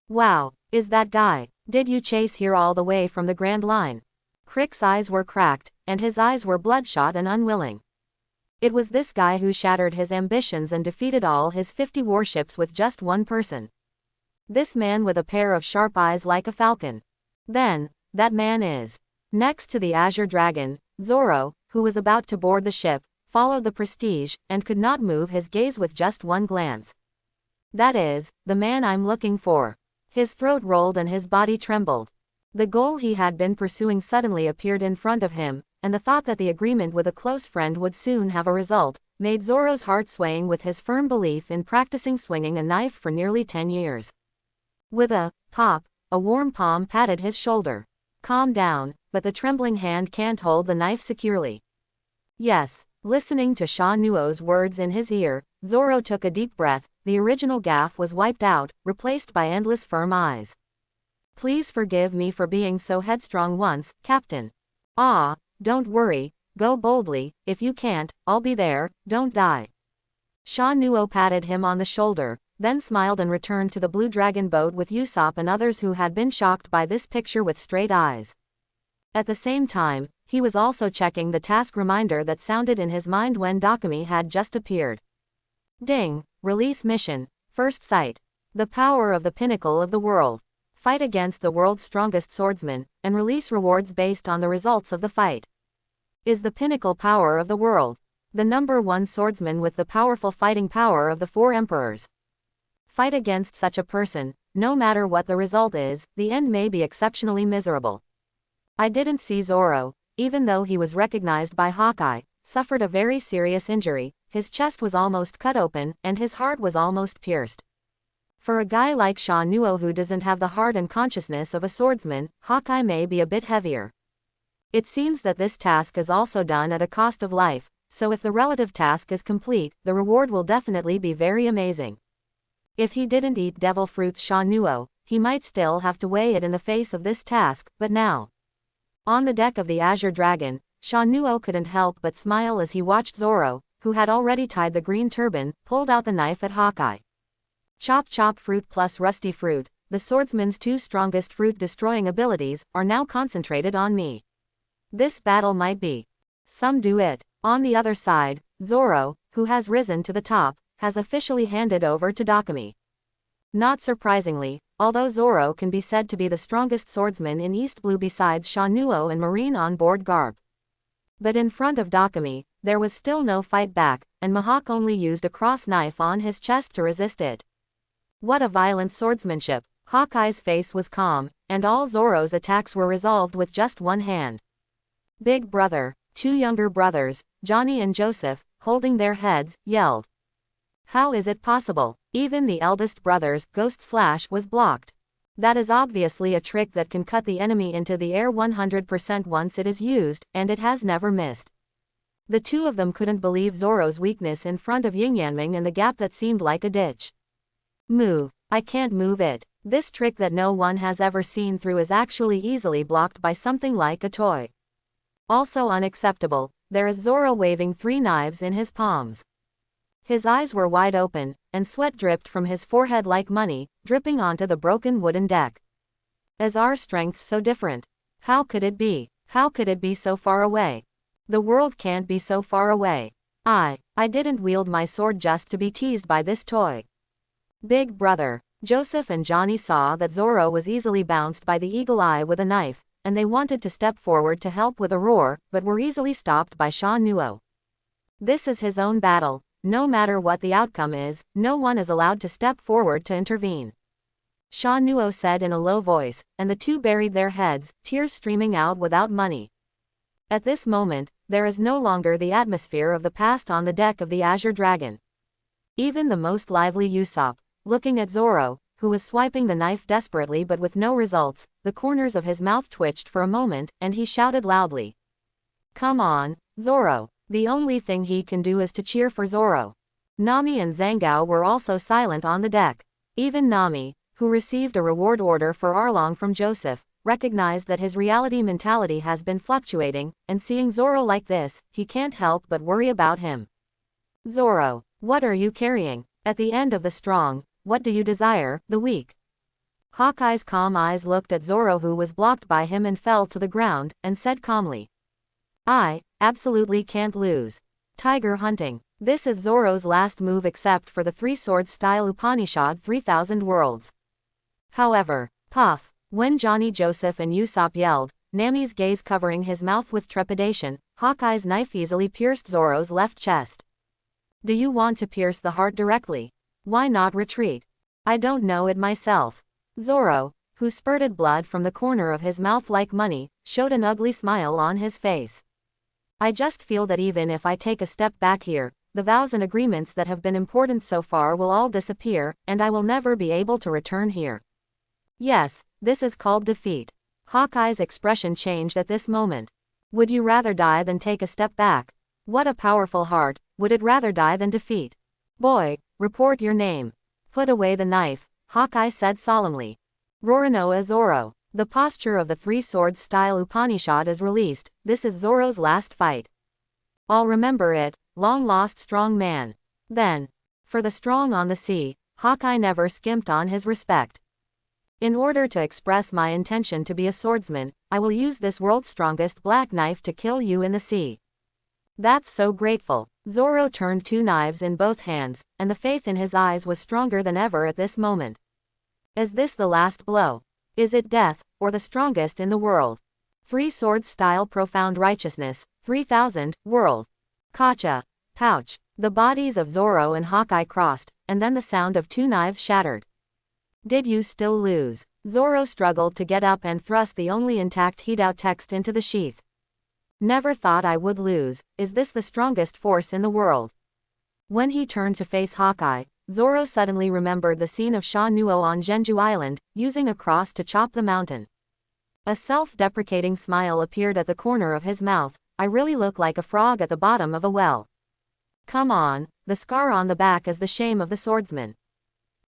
Wow, is that guy? Did you chase here all the way from the Grand Line? Crick's eyes were cracked, and his eyes were bloodshot and unwilling. It was this guy who shattered his ambitions and defeated all his 50 warships with just one person. This man with a pair of sharp eyes like a falcon. Then, that man is. Next to the Azure Dragon, Zoro, who was about to board the ship, followed the Prestige, and could not move his gaze with just one glance. That is, the man I'm looking for. His throat rolled and his body trembled. The goal he had been pursuing suddenly appeared in front of him, and the thought that the agreement with a close friend would soon have a result, made Zoro's heart swaying with his firm belief in practicing swinging a knife for nearly 10 years. With a pop, a warm palm patted his shoulder. Calm down, but the trembling hand can't hold the knife securely. Yes, listening to Shaun Newo's words in his ear, Zoro took a deep breath. The original gaffe was wiped out, replaced by endless firm eyes. Please forgive me for being so headstrong once, Captain. Ah, don't worry, go boldly. If you can't, I'll be there, don't die. Shaun Newo patted him on the shoulder, then smiled and returned to the Blue Dragon boat with Usopp and others who had been shocked by this picture with straight eyes. At the same time, he was also checking the task reminder that sounded in his mind when Dokumi had just appeared. Ding, release mission, first sight. The power of the pinnacle of the world. Fight against the world's strongest swordsman, and release rewards based on the results of the fight. Is the pinnacle power of the world. The number 1 swordsman with the powerful fighting power of the 4 emperors. Fight against such a person, no matter what the result is, the end may be exceptionally miserable. I didn't see Zoro, even though he was recognized by Hawkeye, suffered a very serious injury. His chest was almost cut open, and his heart was almost pierced. For a guy like Shaun Newo who doesn't have the heart and consciousness of a swordsman, Hawkeye may be a bit heavier. It seems that this task is also done at a cost of life, so if the relative task is complete, the reward will definitely be very amazing. If he didn't eat devil fruits Shaun Newo, he might still have to weigh it in the face of this task, but now. On the deck of the Azure Dragon, Shaun Newo couldn't help but smile as he watched Zoro, who had already tied the green turban, pulled out the knife at Hawkeye. Chop chop fruit plus rusty fruit, the swordsman's 2 strongest fruit-destroying abilities, are now concentrated on me. This battle might be. Some do it. On the other side, Zoro, who has risen to the top, has officially handed over to Dokumi. Not surprisingly, although Zoro can be said to be the strongest swordsman in East Blue besides Shaun Newo and Marine on board Garp. But in front of Dokumi, there was still no fight back, and Mihawk only used a cross knife on his chest to resist it. What a violent swordsmanship! Hawkeye's face was calm, and all Zoro's attacks were resolved with just one hand. Big brother, 2 younger brothers, Johnny and Joseph, holding their heads, yelled. How is it possible? Even the eldest brother's ghost slash was blocked. That is obviously a trick that can cut the enemy into the air 100% once it is used, and it has never missed. The 2 of them couldn't believe Zoro's weakness in front of Yin Yanming in the gap that seemed like a ditch. Move. I can't move it. This trick that no one has ever seen through is actually easily blocked by something like a toy. Also unacceptable, there is Zoro waving 3 knives in his palms. His eyes were wide open, and sweat dripped from his forehead like money, dripping onto the broken wooden deck. Is our strength so different? How could it be? How could it be so far away? The world can't be so far away. I didn't wield my sword just to be teased by this toy. Big brother. Joseph and Johnny saw that Zoro was easily bounced by the Eagle Eye with a knife, and they wanted to step forward to help with a roar, but were easily stopped by Shaun Newo. This is his own battle. No matter what the outcome is, no one is allowed to step forward to intervene. Shaun Newo said in a low voice, and the two buried their heads, tears streaming out without money. At this moment, there is no longer the atmosphere of the past on the deck of the Azure Dragon. Even the most lively Usopp, looking at Zoro, who was swiping the knife desperately but with no results, the corners of his mouth twitched for a moment, and he shouted loudly. Come on, Zoro. The only thing he can do is to cheer for Zoro. Nami and Zangao were also silent on the deck. Even Nami, who received a reward order for Arlong from Joseph, recognized that his reality mentality has been fluctuating, and seeing Zoro like this, he can't help but worry about him. Zoro, what are you carrying? At the end of the strong, what do you desire, the weak? Hawkeye's calm eyes looked at Zoro, who was blocked by him and fell to the ground, and said calmly. I absolutely can't lose. Tiger hunting. This is Zoro's last move except for the three-sword style Upanishad 3000 worlds. However, puff, when Johnny, Joseph and Usopp yelled, Nami's gaze covering his mouth with trepidation, Hawkeye's knife easily pierced Zoro's left chest. Do you want to pierce the heart directly? Why not retreat? I don't know it myself. Zoro, who spurted blood from the corner of his mouth like money, showed an ugly smile on his face. I just feel that even if I take a step back here, the vows and agreements that have been important so far will all disappear, and I will never be able to return here. Yes, this is called defeat. Hawkeye's expression changed at this moment. Would you rather die than take a step back? What a powerful heart. Would it rather die than defeat? Boy, report your name. Put away the knife, Hawkeye said solemnly. Roronoa Zoro. The posture of the three-swords style Upanishad is released. This is Zoro's last fight. I'll remember it, long-lost strong man. Then, for the strong on the sea, Hawkeye never skimped on his respect. In order to express my intention to be a swordsman, I will use this world's strongest black knife to kill you in the sea. That's so grateful. Zoro turned two knives in both hands, and the faith in his eyes was stronger than ever at this moment. Is this the last blow? Is it death, or the strongest in the world? Three-sword style profound righteousness, 3000, world. Kacha. Pouch. The bodies of Zoro and Hawkeye crossed, and then the sound of two knives shattered. Did you still lose? Zoro struggled to get up and thrust the only intact hideout text into the sheath. Never thought I would lose. Is this the strongest force in the world? When he turned to face Hawkeye, Zoro suddenly remembered the scene of Shaun Newo on Genju Island, using a cross to chop the mountain. A self-deprecating smile appeared at the corner of his mouth. I really look like a frog at the bottom of a well. Come on, the scar on the back is the shame of the swordsman.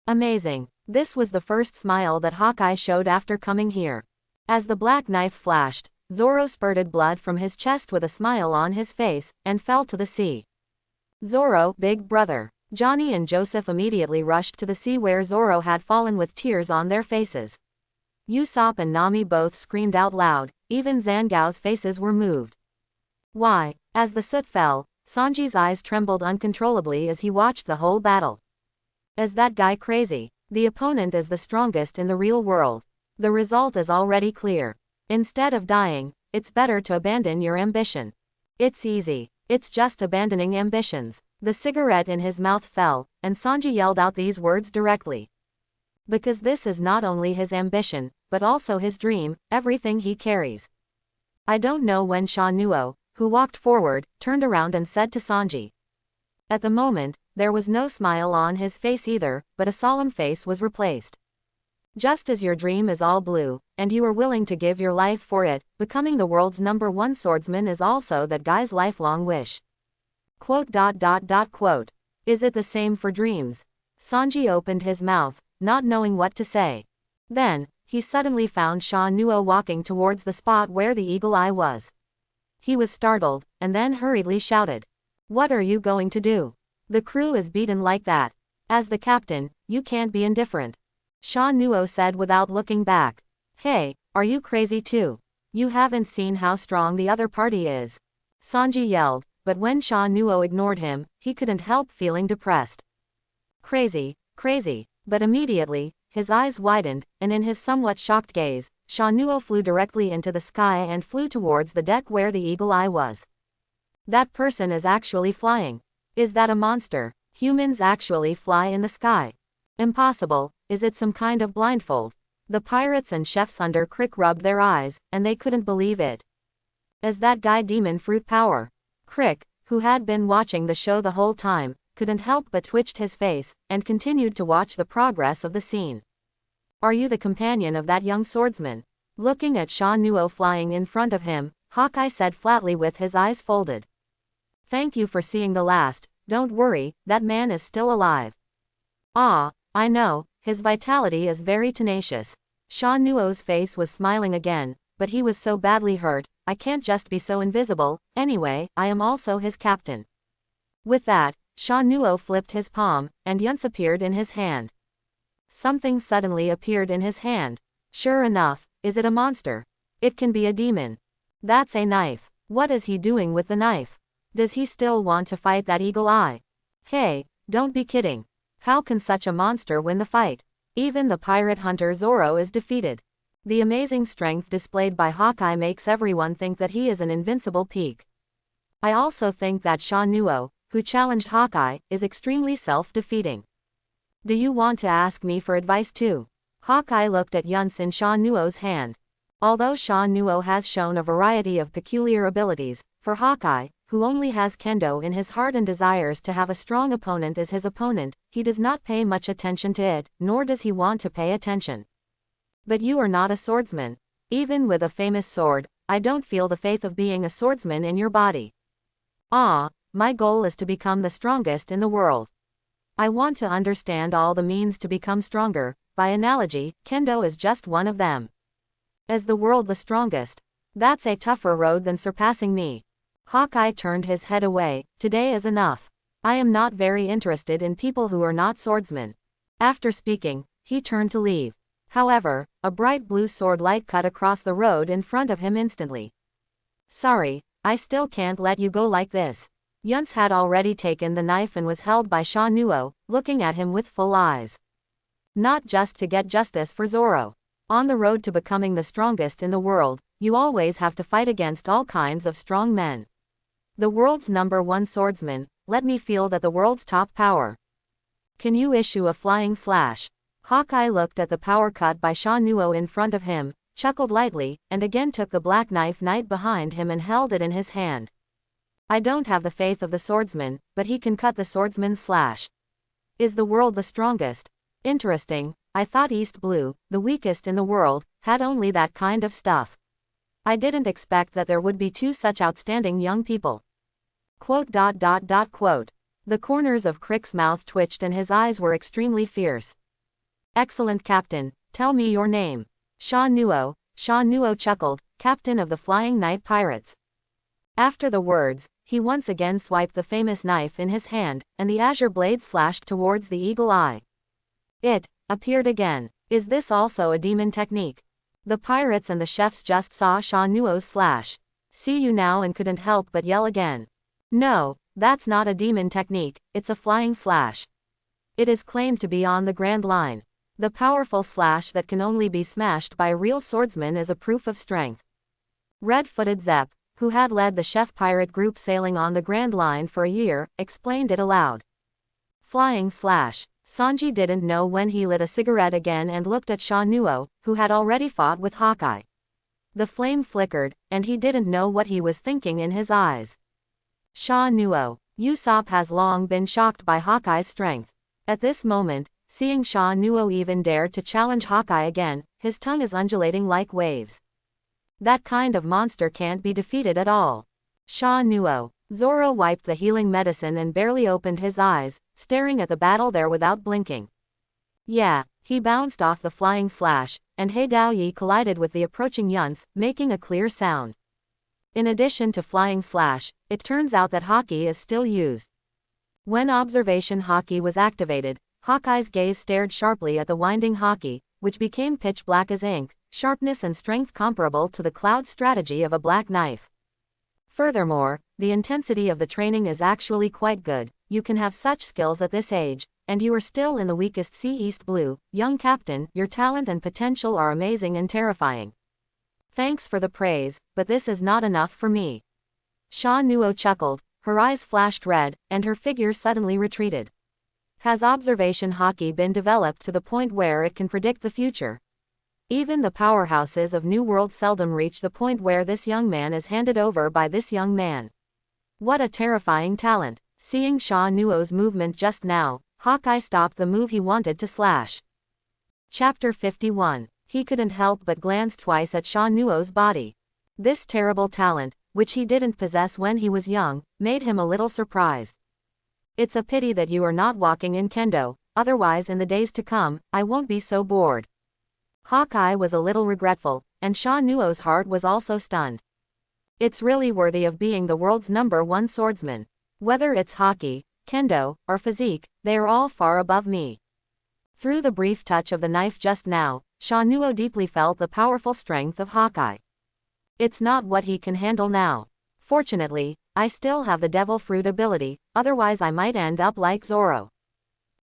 Amazing. This was the first smile that Hawkeye showed after coming here. As the black knife flashed, Zoro spurted blood from his chest with a smile on his face, and fell to the sea. Zoro, big brother. Johnny and Joseph immediately rushed to the sea where Zoro had fallen with tears on their faces. Usopp and Nami both screamed out loud, even Zangao's faces were moved. Why? As the soot fell, Sanji's eyes trembled uncontrollably as he watched the whole battle. Is that guy crazy? The opponent is the strongest in the real world. The result is already clear. Instead of dying, it's better to abandon your ambition. It's easy. It's just abandoning ambitions. The cigarette in his mouth fell, and Sanji yelled out these words directly. Because this is not only his ambition, but also his dream, everything he carries. I don't know when Shaun Newo, who walked forward, turned around and said to Sanji. At the moment, there was no smile on his face either, but a solemn face was replaced. Just as your dream is all blue, and you are willing to give your life for it, becoming the world's #1 swordsman is also that guy's lifelong wish. Quote. Is it the same for dreams? Sanji opened his mouth, not knowing what to say. Then, he suddenly found Shaun Newo walking towards the spot where the eagle eye was. He was startled, and then hurriedly shouted. What are you going to do? The crew is beaten like that. As the captain, you can't be indifferent. Shaun Newo said without looking back. Hey, are you crazy too? You haven't seen how strong the other party is. Sanji yelled, but when Shaun Newo ignored him, he couldn't help feeling depressed. Crazy, crazy. But immediately, his eyes widened, and in his somewhat shocked gaze, Shaun Newo flew directly into the sky and flew towards the deck where the eagle eye was. That person is actually flying. Is that a monster? Humans actually fly in the sky. Impossible. Is it some kind of blindfold? The pirates and chefs under Creek rubbed their eyes, and they couldn't believe it. Is that guy demon fruit power? Creek, who had been watching the show the whole time, couldn't help but twitched his face, and continued to watch the progress of the scene. Are you the companion of that young swordsman? Looking at Shaun Newo flying in front of him, Hawkeye said flatly with his eyes folded. Thank you for seeing the last. Don't worry, that man is still alive. Ah, I know, his vitality is very tenacious. Shaun Newo's face was smiling again, but he was so badly hurt, I can't just be so invisible. Anyway, I am also his captain. With that, Shaun Newo flipped his palm, and Yunce appeared in his hand. Something suddenly appeared in his hand. Sure enough, is it a monster? It can be a demon. That's a knife. What is he doing with the knife? Does he still want to fight that eagle eye? Hey, don't be kidding. How can such a monster win the fight? Even the pirate hunter Zoro is defeated. The amazing strength displayed by Hawkeye makes everyone think that he is an invincible peak. I also think that Shaun Newo, who challenged Hawkeye, is extremely self-defeating. Do you want to ask me for advice too? Hawkeye looked at Yunce in Shaun Newo's hand. Although Shaun Newo has shown a variety of peculiar abilities, for Hawkeye, who only has kendo in his heart and desires to have a strong opponent as his opponent, he does not pay much attention to it, nor does he want to pay attention. But you are not a swordsman. Even with a famous sword, I don't feel the faith of being a swordsman in your body. Ah, my goal is to become the strongest in the world. I want to understand all the means to become stronger. By analogy, kendo is just one of them. As the world the strongest, that's a tougher road than surpassing me. Hawkeye turned his head away. Today is enough. I am not very interested in people who are not swordsmen. After speaking, he turned to leave. However, a bright blue sword light cut across the road in front of him instantly. Sorry, I still can't let you go like this. Yunce had already taken the knife and was held by Shaun Newo, looking at him with full eyes. Not just to get justice for Zoro. On the road to becoming the strongest in the world, you always have to fight against all kinds of strong men. The world's #1 swordsman, let me feel that the world's top power. Can you issue a flying slash? Hawkeye looked at the power cut by Shaun Newo in front of him, chuckled lightly, and again took the black knife knight behind him and held it in his hand. I don't have the faith of the swordsman, but he can cut the swordsman's slash. Is the world the strongest? Interesting, I thought East Blue, the weakest in the world, had only that kind of stuff. I didn't expect that there would be two such outstanding young people. Quote. The corners of Crick's mouth twitched and his eyes were extremely fierce. Excellent captain, tell me your name. Shaun Newo. Shaun Newo chuckled, captain of the Flying Knight Pirates. After the words, he once again swiped the famous knife in his hand, and the azure blade slashed towards the eagle eye. It appeared again. Is this also a demon technique? The pirates and the chefs just saw Shaun Newo's slash. See you now and couldn't help but yell again. No, that's not a demon technique, it's a flying slash. It is claimed to be on the Grand Line. The powerful slash that can only be smashed by a real swordsman is a proof of strength. Red-footed Zeff, who had led the chef pirate group sailing on the Grand Line for a year, explained it aloud. Flying slash. Sanji didn't know when he lit a cigarette again and looked at Shaun Newo, who had already fought with Hawkeye. The flame flickered, and he didn't know what he was thinking in his eyes. Shaun Newo. Usopp has long been shocked by Hawkeye's strength. At this moment, seeing Shaun Newo even dare to challenge Hawkeye again, his tongue is undulating like waves. That kind of monster can't be defeated at all. Shaun Newo. Zoro wiped the healing medicine and barely opened his eyes, staring at the battle there without blinking. Yeah, he bounced off the flying slash, and Heidaoyi collided with the approaching Yunce, making a clear sound. In addition to flying slash, it turns out that Haki is still used. When observation Haki was activated, Hawkeye's gaze stared sharply at the winding Haki, which became pitch black as ink, sharpness and strength comparable to the cloud strategy of a black knife. Furthermore, the intensity of the training is actually quite good. You can have such skills at this age, and you are still in the weakest sea East Blue. Young captain, your talent and potential are amazing and terrifying. Thanks for the praise, but this is not enough for me. Shaun Newo chuckled, her eyes flashed red, and her figure suddenly retreated. Has observation Haki been developed to the point where it can predict the future? Even the powerhouses of New World seldom reach the point where this young man is handed over by this young man. What a terrifying talent. Seeing Shaun Newo's movement just now, Hawkeye stopped the move he wanted to slash. Chapter 51. He couldn't help but glance twice at Shaun Newo's body. This terrible talent, which he didn't possess when he was young, made him a little surprised. It's a pity that you are not walking in kendo, otherwise in the days to come, I won't be so bored. Hawkeye was a little regretful, and Shaun Newo's heart was also stunned. It's really worthy of being the world's #1 swordsman. Whether it's hockey, kendo, or physique, they are all far above me. Through the brief touch of the knife just now, Shaun Newo deeply felt the powerful strength of Hawkeye. It's not what he can handle now. Fortunately, I still have the devil fruit ability, otherwise I might end up like Zoro.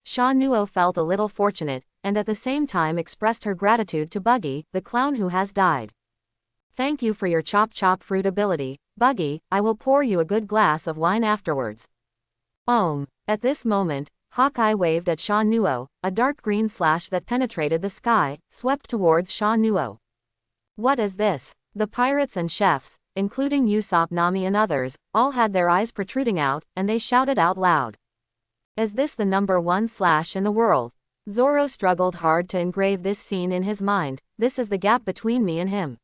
Shaun Newo felt a little fortunate, and at the same time expressed her gratitude to Buggy, the clown who has died. Thank you for your chop fruit ability, Buggy. I will pour you a good glass of wine afterwards. At this moment, Hawkeye waved at Shaun Newo. A dark green slash that penetrated the sky, swept towards Shaun Newo. What is this? The pirates and chefs, including Usopp, Nami and others, all had their eyes protruding out, and they shouted out loud. Is this the #1 slash in the world? Zoro struggled hard to engrave this scene in his mind. This is the gap between me and him.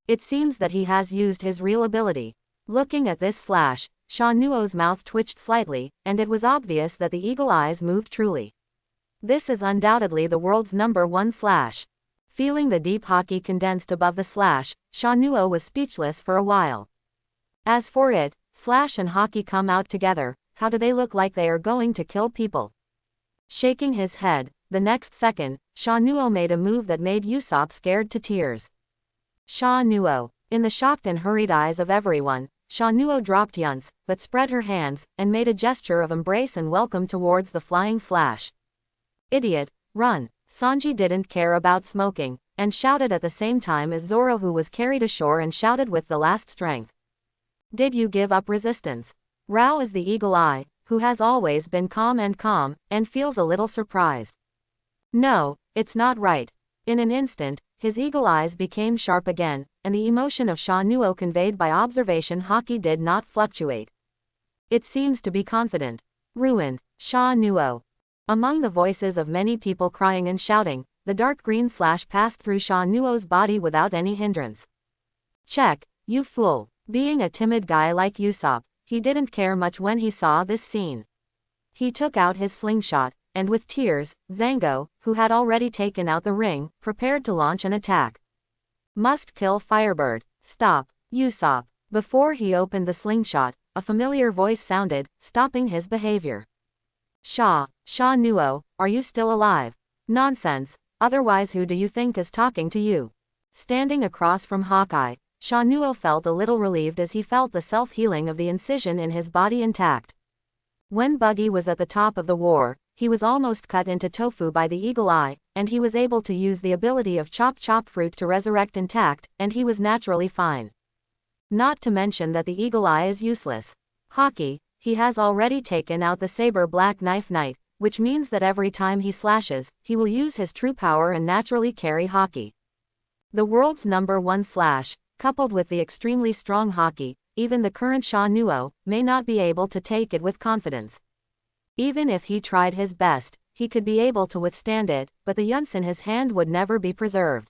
It seems that he has used his real ability. Looking at this slash, Shaun Newo's mouth twitched slightly, and it was obvious that the eagle eyes moved truly. This is undoubtedly the world's #1 slash. Feeling the deep haki condensed above the slash, Shaun Newo was speechless for a while. As for it, slash and haki come out together, how do they look like they are going to kill people? Shaking his head, the next second, Shaun Newo made a move that made Usopp scared to tears. Shaun Newo. In the shocked and hurried eyes of everyone, Shaun Newo dropped Yunce, but spread her hands, and made a gesture of embrace and welcome towards the flying slash. Idiot, run! Sanji didn't care about smoking, and shouted at the same time as Zoro, who was carried ashore, and shouted with the last strength. Did you give up resistance? Rao is the eagle eye, who has always been calm, and feels a little surprised. No, it's not right. In an instant, his eagle eyes became sharp again, and the emotion of Shaun Newo conveyed by observation haki did not fluctuate. It seems to be confident. Ruined. Shaun Newo. Among the voices of many people crying and shouting, the dark green slash passed through Shaun Newo's body without any hindrance. Check, you fool. Being a timid guy like Usopp, he didn't care much when he saw this scene. He took out his slingshot, and with tears, Zango, who had already taken out the ring, prepared to launch an attack. Must kill Firebird. Stop, Usopp. Before he opened the slingshot, a familiar voice sounded, stopping his behavior. Shaun Newo, are you still alive? Nonsense, otherwise who do you think is talking to you? Standing across from Hawkeye, Shaun Newo felt a little relieved as he felt the self-healing of the incision in his body intact. When Buggy was at the top of the war, he was almost cut into tofu by the eagle eye, and he was able to use the ability of chop fruit to resurrect intact, and he was naturally fine. Not to mention that the eagle eye is useless. Haki, he has already taken out the saber black knife knight, which means that every time he slashes, he will use his true power and naturally carry haki. The world's #1 slash, coupled with the extremely strong haki, even the current Shaun Newo, may not be able to take it with confidence. Even if he tried his best, he could be able to withstand it, but the yunce in his hand would never be preserved.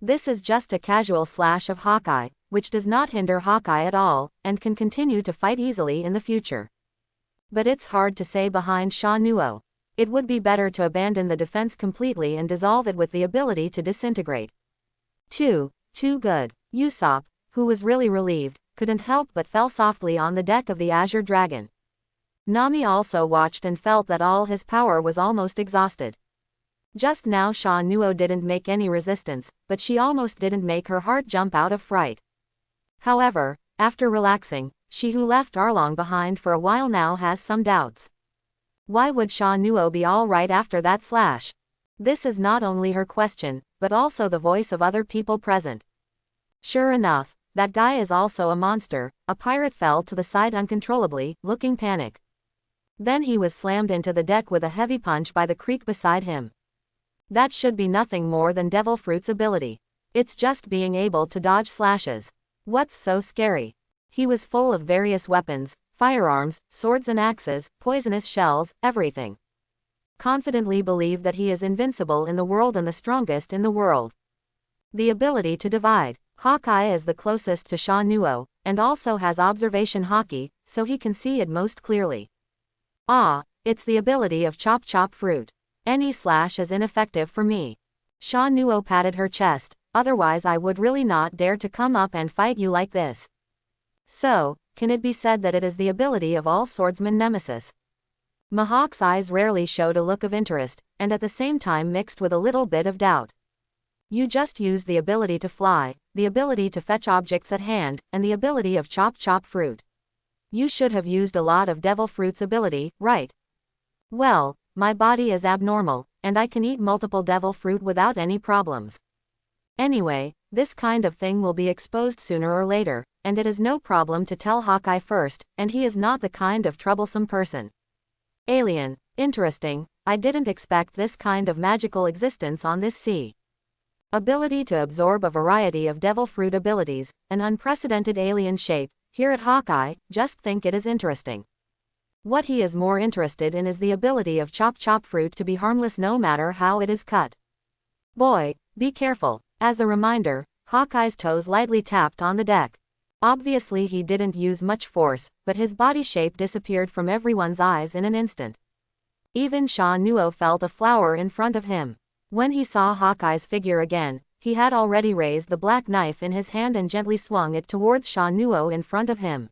This is just a casual slash of Hawkeye, which does not hinder Hawkeye at all, and can continue to fight easily in the future. But it's hard to say behind Shaun Newo. It would be better to abandon the defense completely and dissolve it with the ability to disintegrate. Too good. Usopp, who was really relieved, couldn't help but fell softly on the deck of the Azure Dragon. Nami also watched and felt that all his power was almost exhausted. Just now Shaun Newo didn't make any resistance, but she almost didn't make her heart jump out of fright. However, after relaxing, she who left Arlong behind for a while now has some doubts. Why would Shaun Newo be alright after that slash? This is not only her question, but also the voice of other people present. Sure enough, that guy is also a monster. A pirate fell to the side uncontrollably, looking panic. Then he was slammed into the deck with a heavy punch by the creek beside him. That should be nothing more than Devil Fruit's ability. It's just being able to dodge slashes. What's so scary? He was full of various weapons, firearms, swords and axes, poisonous shells, everything. Confidently believe that he is invincible in the world and the strongest in the world. The ability to divide. Hawkeye is the closest to Shaun Newo, and also has observation haki, so he can see it most clearly. Ah, it's the ability of Chop Chop Fruit. Any slash is ineffective for me. Shaun Newo patted her chest, otherwise I would really not dare to come up and fight you like this. So, can it be said that it is the ability of all swordsmen nemesis? Mihawk's eyes rarely showed a look of interest, and at the same time mixed with a little bit of doubt. You just used the ability to fly, the ability to fetch objects at hand, and the ability of Chop Chop Fruit. You should have used a lot of Devil Fruit's ability, right? Well, my body is abnormal, and I can eat multiple Devil Fruit without any problems. Anyway, this kind of thing will be exposed sooner or later, and it is no problem to tell Hawkeye first, and he is not the kind of troublesome person. Alien, interesting, I didn't expect this kind of magical existence on this sea. Ability to absorb a variety of Devil Fruit abilities, an unprecedented alien shape. Here at Hawkeye, just think it is interesting. What he is more interested in is the ability of Chop Chop Fruit to be harmless no matter how it is cut. Boy, be careful. As a reminder, Hawkeye's toes lightly tapped on the deck. Obviously he didn't use much force, but his body shape disappeared from everyone's eyes in an instant. Even Shaun Newo felt a flower in front of him. When he saw Hawkeye's figure again, he had already raised the black knife in his hand and gently swung it towards Shaun Newo in front of him.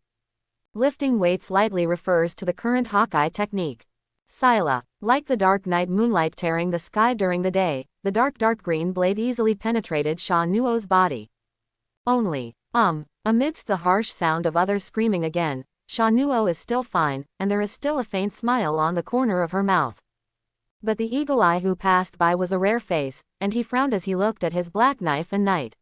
Lifting weights lightly refers to the current Hawkeye technique. Scylla, like the dark night moonlight tearing the sky during the day, the dark green blade easily penetrated Shaun Newo's body. Only, amidst the harsh sound of others screaming again, Shaun Newo is still fine, and there is still a faint smile on the corner of her mouth. But the eagle eye who passed by was a rare face, and he frowned as he looked at his black knife and knight.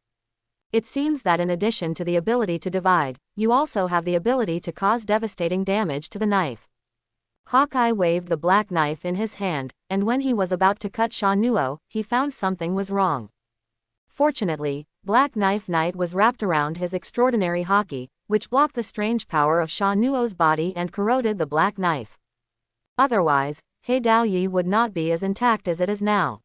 It seems that in addition to the ability to divide, you also have the ability to cause devastating damage to the knife. Hawkeye waved the black knife in his hand, and when he was about to cut Shaun Newo, he found something was wrong. Fortunately, Black Knife Knight was wrapped around his extraordinary haki, which blocked the strange power of Shaun Newo's body and corroded the black knife. Otherwise, He Dao Yi would not be as intact as it is now.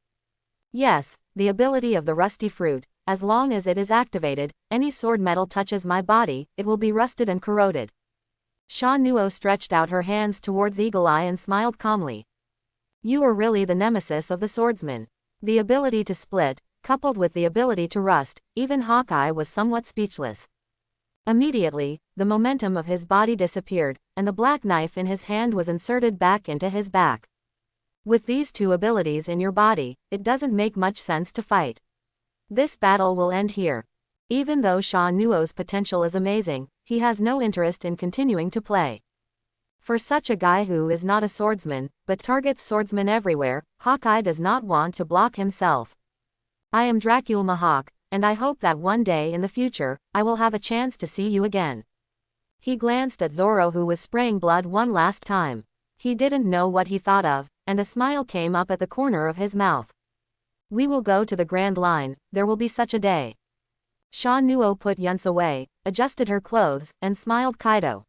Yes, the ability of the rusty fruit, as long as it is activated, any sword metal touches my body, it will be rusted and corroded. Shaun Newo stretched out her hands towards Eagle Eye and smiled calmly. You are really the nemesis of the swordsman. The ability to split, coupled with the ability to rust, even Hawkeye was somewhat speechless. Immediately, the momentum of his body disappeared, and the black knife in his hand was inserted back into his back. With these two abilities in your body, it doesn't make much sense to fight. This battle will end here. Even though Shaun Newo's potential is amazing, he has no interest in continuing to play. For such a guy who is not a swordsman, but targets swordsmen everywhere, Hawkeye does not want to block himself. I am Dracul Mihawk, and I hope that one day in the future, I will have a chance to see you again. He glanced at Zoro who was spraying blood one last time. He didn't know what he thought of, and a smile came up at the corner of his mouth. We will go to the Grand Line, there will be such a day. Shaun Newo put Yunce away, adjusted her clothes, and smiled Kaido.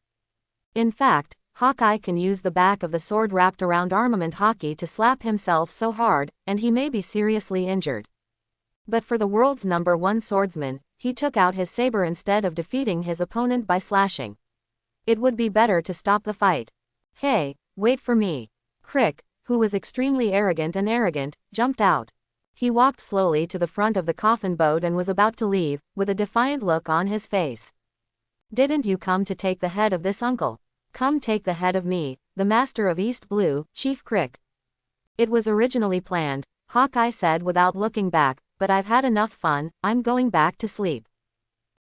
In fact, Hawkeye can use the back of the sword wrapped around armament haki to slap himself so hard, and he may be seriously injured. But for the world's #1 swordsman, he took out his saber instead of defeating his opponent by slashing. It would be better to stop the fight. Hey, wait for me. Crick, who was extremely arrogant, jumped out. He walked slowly to the front of the coffin boat and was about to leave, with a defiant look on his face. Didn't you come to take the head of this uncle? Come take the head of me, the master of East Blue, Chief Crick. It was originally planned, Hawkeye said without looking back, but I've had enough fun, I'm going back to sleep.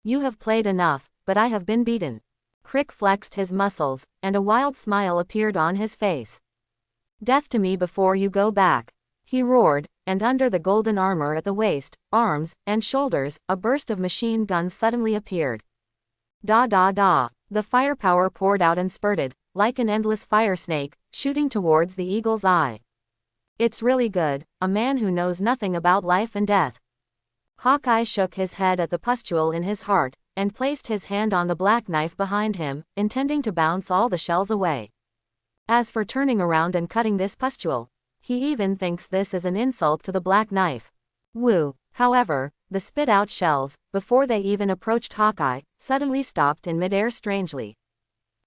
You have played enough, but I have been beaten. Crick flexed his muscles, and a wild smile appeared on his face. "Death to me before you go back," he roared, and under the golden armor at the waist, arms, and shoulders, a burst of machine guns suddenly appeared. Da da da. The firepower poured out and spurted, like an endless fire snake, shooting towards the eagle's eye. "It's really good, a man who knows nothing about life and death." Hawkeye shook his head at the pustule in his heart, and placed his hand on the black knife behind him, intending to bounce all the shells away. As for turning around and cutting this pustule, he even thinks this is an insult to the black knife. Woo! However, the spit-out shells, before they even approached Hawkeye, suddenly stopped in midair strangely.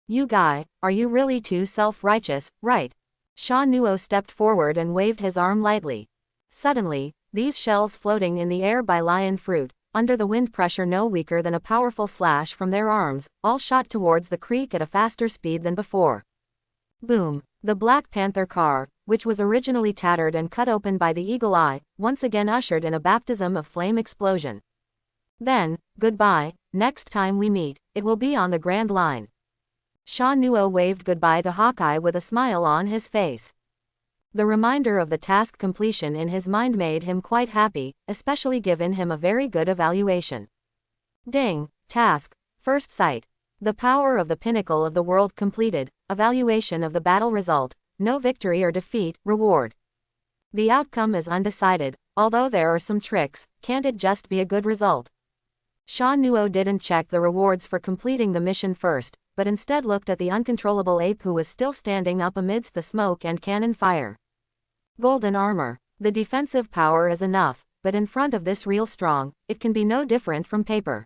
"You guy, are you really too self-righteous, right?" Shaun Newo stepped forward and waved his arm lightly. Suddenly, these shells floating in the air by lion fruit, under the wind pressure no weaker than a powerful slash from their arms, all shot towards the creek at a faster speed than before. Boom! The Black Panther car, which was originally tattered and cut open by the eagle eye, once again ushered in a baptism of flame explosion. "Then, goodbye, next time we meet, it will be on the Grand Line." Shaun Newo waved goodbye to Hawkeye with a smile on his face. The reminder of the task completion in his mind made him quite happy, especially given him a very good evaluation. Ding! Task, first sight. The power of the pinnacle of the world completed, evaluation of the battle result, no victory or defeat, reward. The outcome is undecided, although there are some tricks, can't it just be a good result? Shaun Newo didn't check the rewards for completing the mission first, but instead looked at the uncontrollable ape who was still standing up amidst the smoke and cannon fire. Golden armor. The defensive power is enough, but in front of this real strong, it can be no different from paper.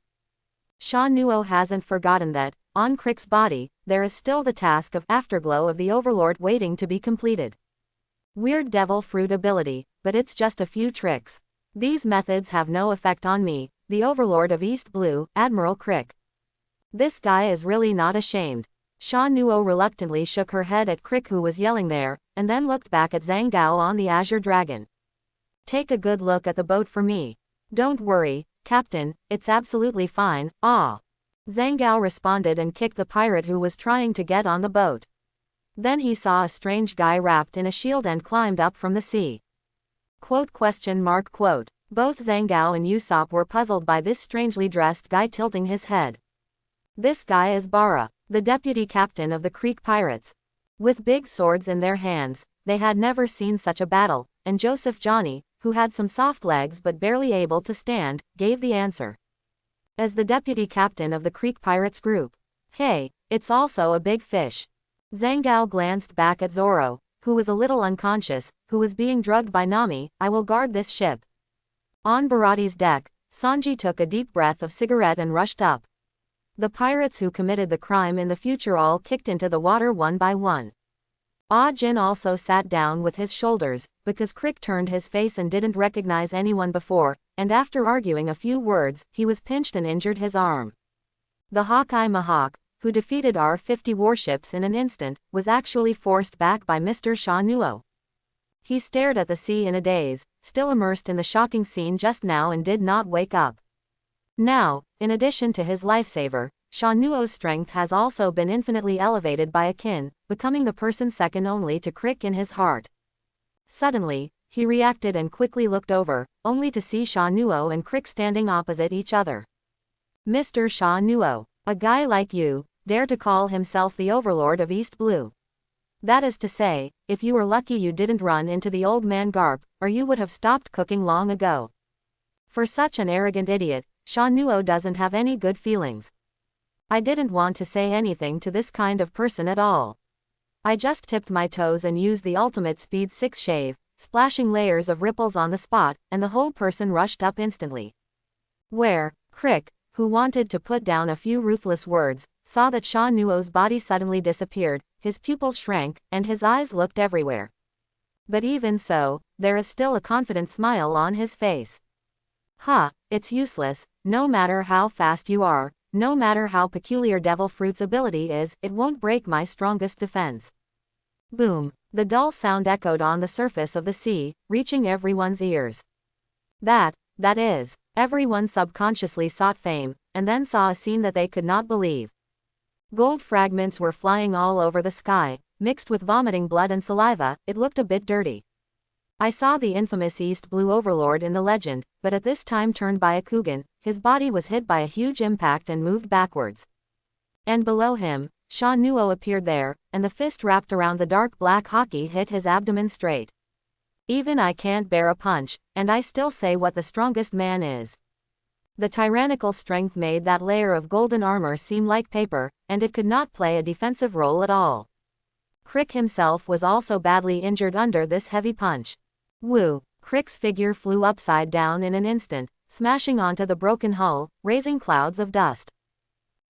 Shaun Newo hasn't forgotten that, on Crick's body, there is still the task of afterglow of the Overlord waiting to be completed. Weird devil fruit ability, but it's just a few tricks. These methods have no effect on me, the Overlord of East Blue, Admiral Creek. This guy is really not ashamed. Shaun Newo reluctantly shook her head at Crick who was yelling there, and then looked back at Zhang Gao on the Azure Dragon. "Take a good look at the boat for me." "Don't worry, Captain, it's absolutely fine, ah." Zhang Gao responded and kicked the pirate who was trying to get on the boat. Then he saw a strange guy wrapped in a shield and climbed up from the sea. Both Zhang Gao and Usopp were puzzled by this strangely dressed guy tilting his head. This guy is Bara, the deputy captain of the Creek Pirates. With big swords in their hands, they had never seen such a battle, and Joseph Johnny, who had some soft legs but barely able to stand, gave the answer. As the deputy captain of the Creek Pirates group. "Hey, it's also a big fish." Zhang Gao glanced back at Zoro, who was a little unconscious, who was being drugged by Nami. "I will guard this ship." On Baratie's deck, Sanji took a deep breath of cigarette and rushed up. The pirates who committed the crime in the future all kicked into the water one by one. Ah Jin also sat down with his shoulders, because Crick turned his face and didn't recognize anyone before, and after arguing a few words, he was pinched and injured his arm. The Hawkeye Mihawk, who defeated our 50 warships in an instant, was actually forced back by Mr. Shaun Newo. He stared at the sea in a daze, still immersed in the shocking scene just now, and did not wake up. Now, in addition to his lifesaver, Shaun Newo's strength has also been infinitely elevated by Akin, becoming the person second only to Crick in his heart. Suddenly, he reacted and quickly looked over, only to see Shaun Newo and Crick standing opposite each other. "Mr. Shaun Newo, a guy like you, dare to call himself the Overlord of East Blue. That is to say, if you were lucky you didn't run into the old man Garp, or you would have stopped cooking long ago. For such an arrogant idiot, Shaun Newo doesn't have any good feelings. I didn't want to say anything to this kind of person at all. I just tipped my toes and used the ultimate speed 6 shave, splashing layers of ripples on the spot, and the whole person rushed up instantly." Where, Crick, who wanted to put down a few ruthless words, saw that Shaun Newo's body suddenly disappeared, his pupils shrank, and his eyes looked everywhere. But even so, there is still a confident smile on his face. "Ha, it's useless, no matter how fast you are, no matter how peculiar Devil Fruit's ability is, it won't break my strongest defense." Boom! The dull sound echoed on the surface of the sea, reaching everyone's ears. That is, everyone subconsciously sought fame, and then saw a scene that they could not believe. Gold fragments were flying all over the sky, mixed with vomiting blood and saliva. It looked a bit dirty. I saw the infamous East Blue Overlord in the legend, but at this time turned by a Kugan. His body was hit by a huge impact and moved backwards. And below him, Shaun Newo appeared there, and the fist wrapped around the dark black hockey hit his abdomen straight. Even I can't bear a punch, and I still say what the strongest man is. The tyrannical strength made that layer of golden armor seem like paper, and it could not play a defensive role at all. Crick himself was also badly injured under this heavy punch. Woo! Crick's figure flew upside down in an instant, smashing onto the broken hull, raising clouds of dust.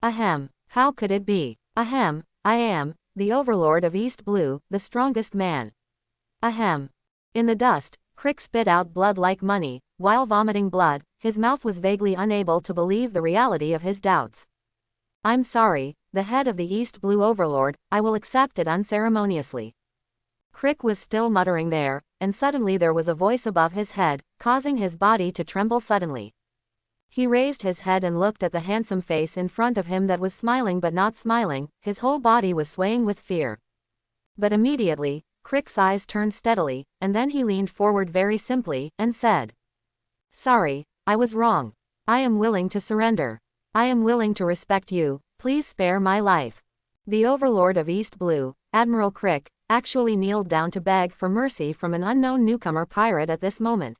Ahem! How could it be? Ahem! I am the Overlord of East Blue, the strongest man. Ahem! In the dust, Crick spit out blood like money. While vomiting blood, his mouth was vaguely unable to believe the reality of his doubts. I'm sorry, the head of the East Blue Overlord, I will accept it unceremoniously. Crick was still muttering there, and suddenly there was a voice above his head, causing his body to tremble suddenly. He raised his head and looked at the handsome face in front of him that was smiling but not smiling. His whole body was swaying with fear. But immediately, Crick's eyes turned steadily, and then he leaned forward very simply, and said, "Sorry, I was wrong. I am willing to surrender. I am willing to respect you, please spare my life." The Overlord of East Blue, Admiral Creek, actually kneeled down to beg for mercy from an unknown newcomer pirate at this moment.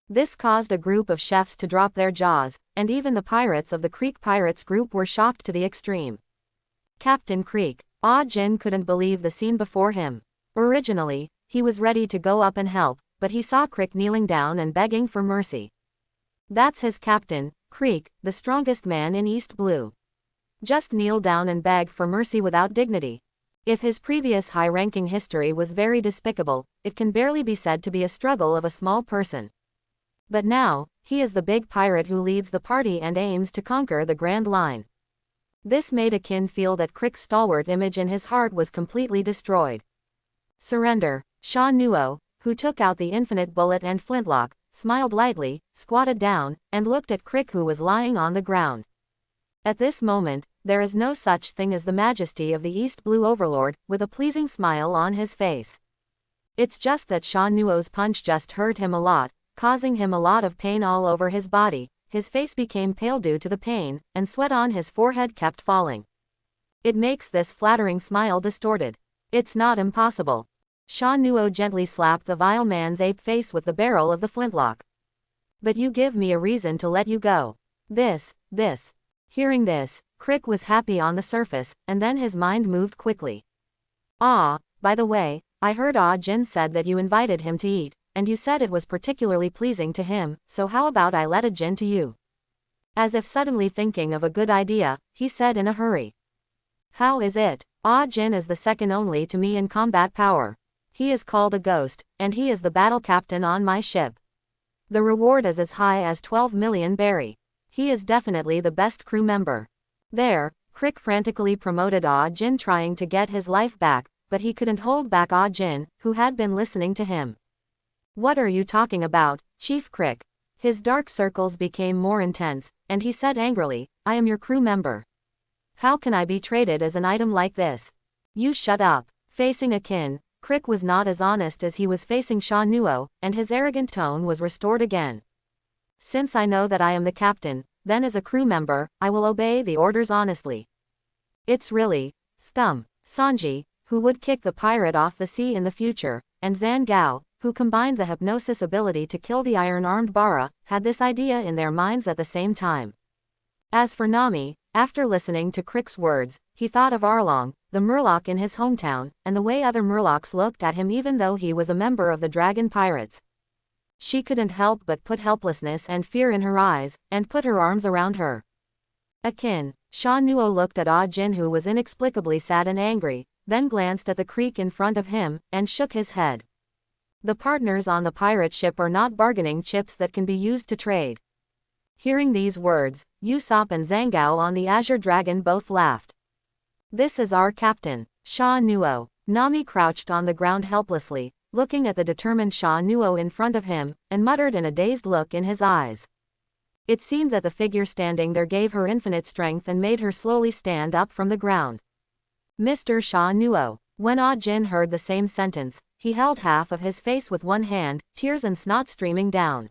This caused a group of chefs to drop their jaws, and even the pirates of the Creek Pirates group were shocked to the extreme. Captain Creek, Jin couldn't believe the scene before him. Originally, he was ready to go up and help, but he saw Creek kneeling down and begging for mercy. That's his captain, Creek, the strongest man in East Blue. Just kneel down and beg for mercy without dignity. If his previous high-ranking history was very despicable, it can barely be said to be a struggle of a small person. But now, he is the big pirate who leads the party and aims to conquer the Grand Line. This made Akin feel that Crick's stalwart image in his heart was completely destroyed. Surrender. Shaun Newo, who took out the infinite bullet and flintlock, smiled lightly, squatted down, and looked at Crick who was lying on the ground. At this moment, there is no such thing as the majesty of the East Blue Overlord, with a pleasing smile on his face. It's just that Shaun Newo's punch just hurt him a lot, causing him a lot of pain all over his body. His face became pale due to the pain, and sweat on his forehead kept falling. It makes this flattering smile distorted. It's not impossible. Shaun Newo gently slapped the vile man's ape face with the barrel of the flintlock. But you give me a reason to let you go. This. Hearing this, Crick was happy on the surface, and then his mind moved quickly. By the way, I heard Jin said that you invited him to eat, and you said it was particularly pleasing to him, so how about I let a Jin to you? As if suddenly thinking of a good idea, he said in a hurry. How is it? Jin is the second only to me in combat power. He is called a ghost, and he is the battle captain on my ship. The reward is as high as 12 million berry. He is definitely the best crew member. There, Crick frantically promoted Jin, trying to get his life back, but he couldn't hold back Jin, who had been listening to him. What are you talking about, Chief Crick? His dark circles became more intense, and he said angrily, I am your crew member. How can I be traded as an item like this? You shut up. Facing Akin, Crick was not as honest as he was facing Shaun Newo, and his arrogant tone was restored again. Since I know that I am the captain, then as a crew member, I will obey the orders honestly. It's really scum. Sanji, who would kick the pirate off the sea in the future, and Zhang, who combined the hypnosis ability to kill the iron-armed Bara, had this idea in their minds at the same time. As for Nami, after listening to Crick's words, he thought of Arlong, the Murloc in his hometown, and the way other Murlocs looked at him even though he was a member of the Dragon Pirates. She couldn't help but put helplessness and fear in her eyes, and put her arms around her. Akin, Shaun Newo looked at Jin, who was inexplicably sad and angry, then glanced at the creek in front of him, and shook his head. The partners on the pirate ship are not bargaining chips that can be used to trade. Hearing these words, Usopp and Zhang on the Azure Dragon both laughed. This is our captain, Shaun Newo. Nami crouched on the ground helplessly, looking at the determined Shaun Newo in front of him, and muttered in a dazed look in his eyes. It seemed that the figure standing there gave her infinite strength and made her slowly stand up from the ground. Mr. Shaun Newo. When Ah Jin heard the same sentence, he held half of his face with one hand, tears and snot streaming down.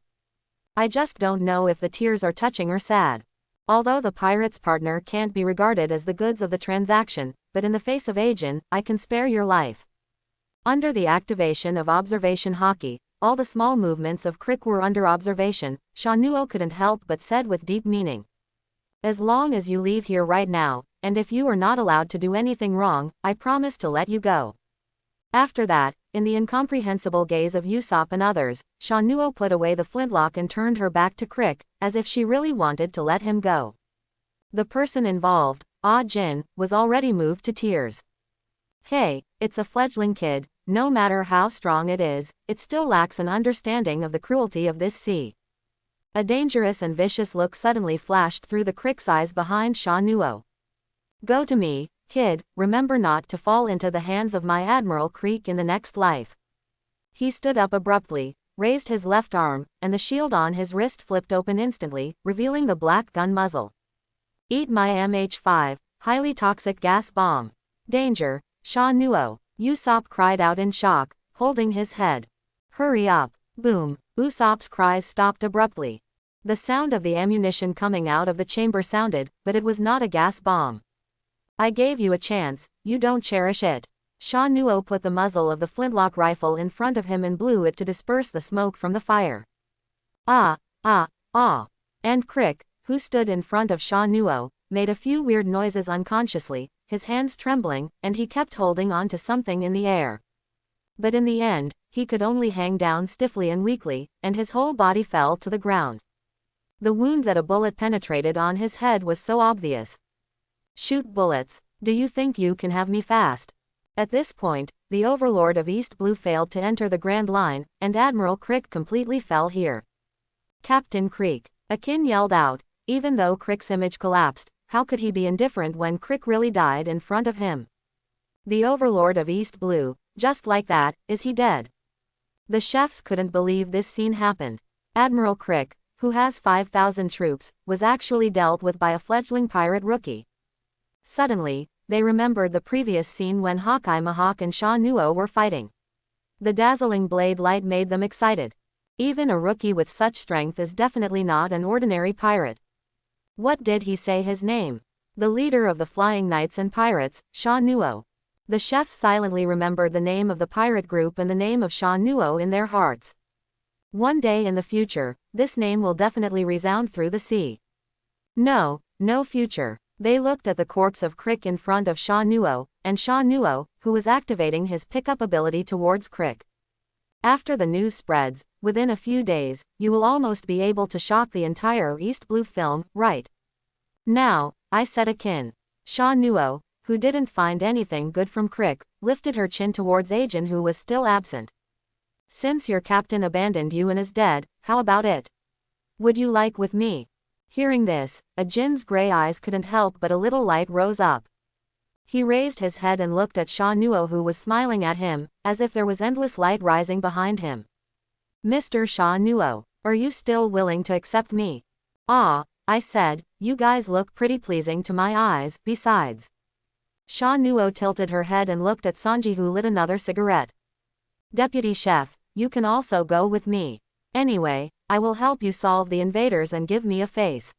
I just don't know if the tears are touching or sad. Although the pirate's partner can't be regarded as the goods of the transaction, but in the face of Ajin, I can spare your life. Under the activation of observation Haki, all the small movements of Crick were under observation. Shaun Newo couldn't help but said with deep meaning. As long as you leave here right now, and if you are not allowed to do anything wrong, I promise to let you go. After that, in the incomprehensible gaze of Usopp and others, Shaun Newo put away the flintlock and turned her back to Crick, as if she really wanted to let him go. The person involved, Ah Jin, was already moved to tears. Hey, it's a fledgling kid, no matter how strong it is, it still lacks an understanding of the cruelty of this sea. A dangerous and vicious look suddenly flashed through the Crick's eyes behind Shaun Newo. Go to me, kid, remember not to fall into the hands of my Admiral Creek in the next life. He stood up abruptly, raised his left arm, and the shield on his wrist flipped open instantly, revealing the black gun muzzle. Eat my MH5, highly toxic gas bomb. Danger, Shaun Newo, Usopp cried out in shock, holding his head. Hurry up. Boom, Usopp's cries stopped abruptly. The sound of the ammunition coming out of the chamber sounded, but it was not a gas bomb. I gave you a chance, you don't cherish it. Shaun Newo put the muzzle of the flintlock rifle in front of him and blew it to disperse the smoke from the fire. Ah. And Crick, who stood in front of Shaun Newo, made a few weird noises unconsciously, his hands trembling, and he kept holding on to something in the air. But in the end, he could only hang down stiffly and weakly, and his whole body fell to the ground. The wound that a bullet penetrated on his head was so obvious. Shoot bullets, do you think you can have me fast? At this point, the Overlord of East Blue failed to enter the Grand Line, and Admiral Creek completely fell here. Captain Creek, Akin yelled out, even though Crick's image collapsed, how could he be indifferent when Crick really died in front of him? The Overlord of East Blue, just like that, is he dead? The chefs couldn't believe this scene happened. Admiral Creek, who has 5,000 troops, was actually dealt with by a fledgling pirate rookie. Suddenly, they remembered the previous scene when Hawkeye Mihawk and Shaun Newo were fighting. The dazzling blade light made them excited. Even a rookie with such strength is definitely not an ordinary pirate. What did he say his name? The leader of the Flying Knights and Pirates, Shaun Newo. The chefs silently remembered the name of the pirate group and the name of Shaun Newo in their hearts. One day in the future, this name will definitely resound through the sea. No future. They looked at the corpse of Crick in front of Shaun Newo, and Shaun Newo, who was activating his pickup ability towards Crick. After the news spreads, within a few days, you will almost be able to shock the entire East Blue film, right? Now, I said Akin. Shaun Newo, who didn't find anything good from Crick, lifted her chin towards Ajin, who was still absent. Since your captain abandoned you and is dead, how about it? Would you like with me? Hearing this, Ajin's gray eyes couldn't help but a little light rose up. He raised his head and looked at Shaun Newo, who was smiling at him, as if there was endless light rising behind him. Mr. Shaun Newo, are you still willing to accept me? Ah, I said, you guys look pretty pleasing to my eyes, besides. Shaun Newo tilted her head and looked at Sanji, who lit another cigarette. Deputy Chef, you can also go with me. Anyway, I will help you solve the invaders and give me a face.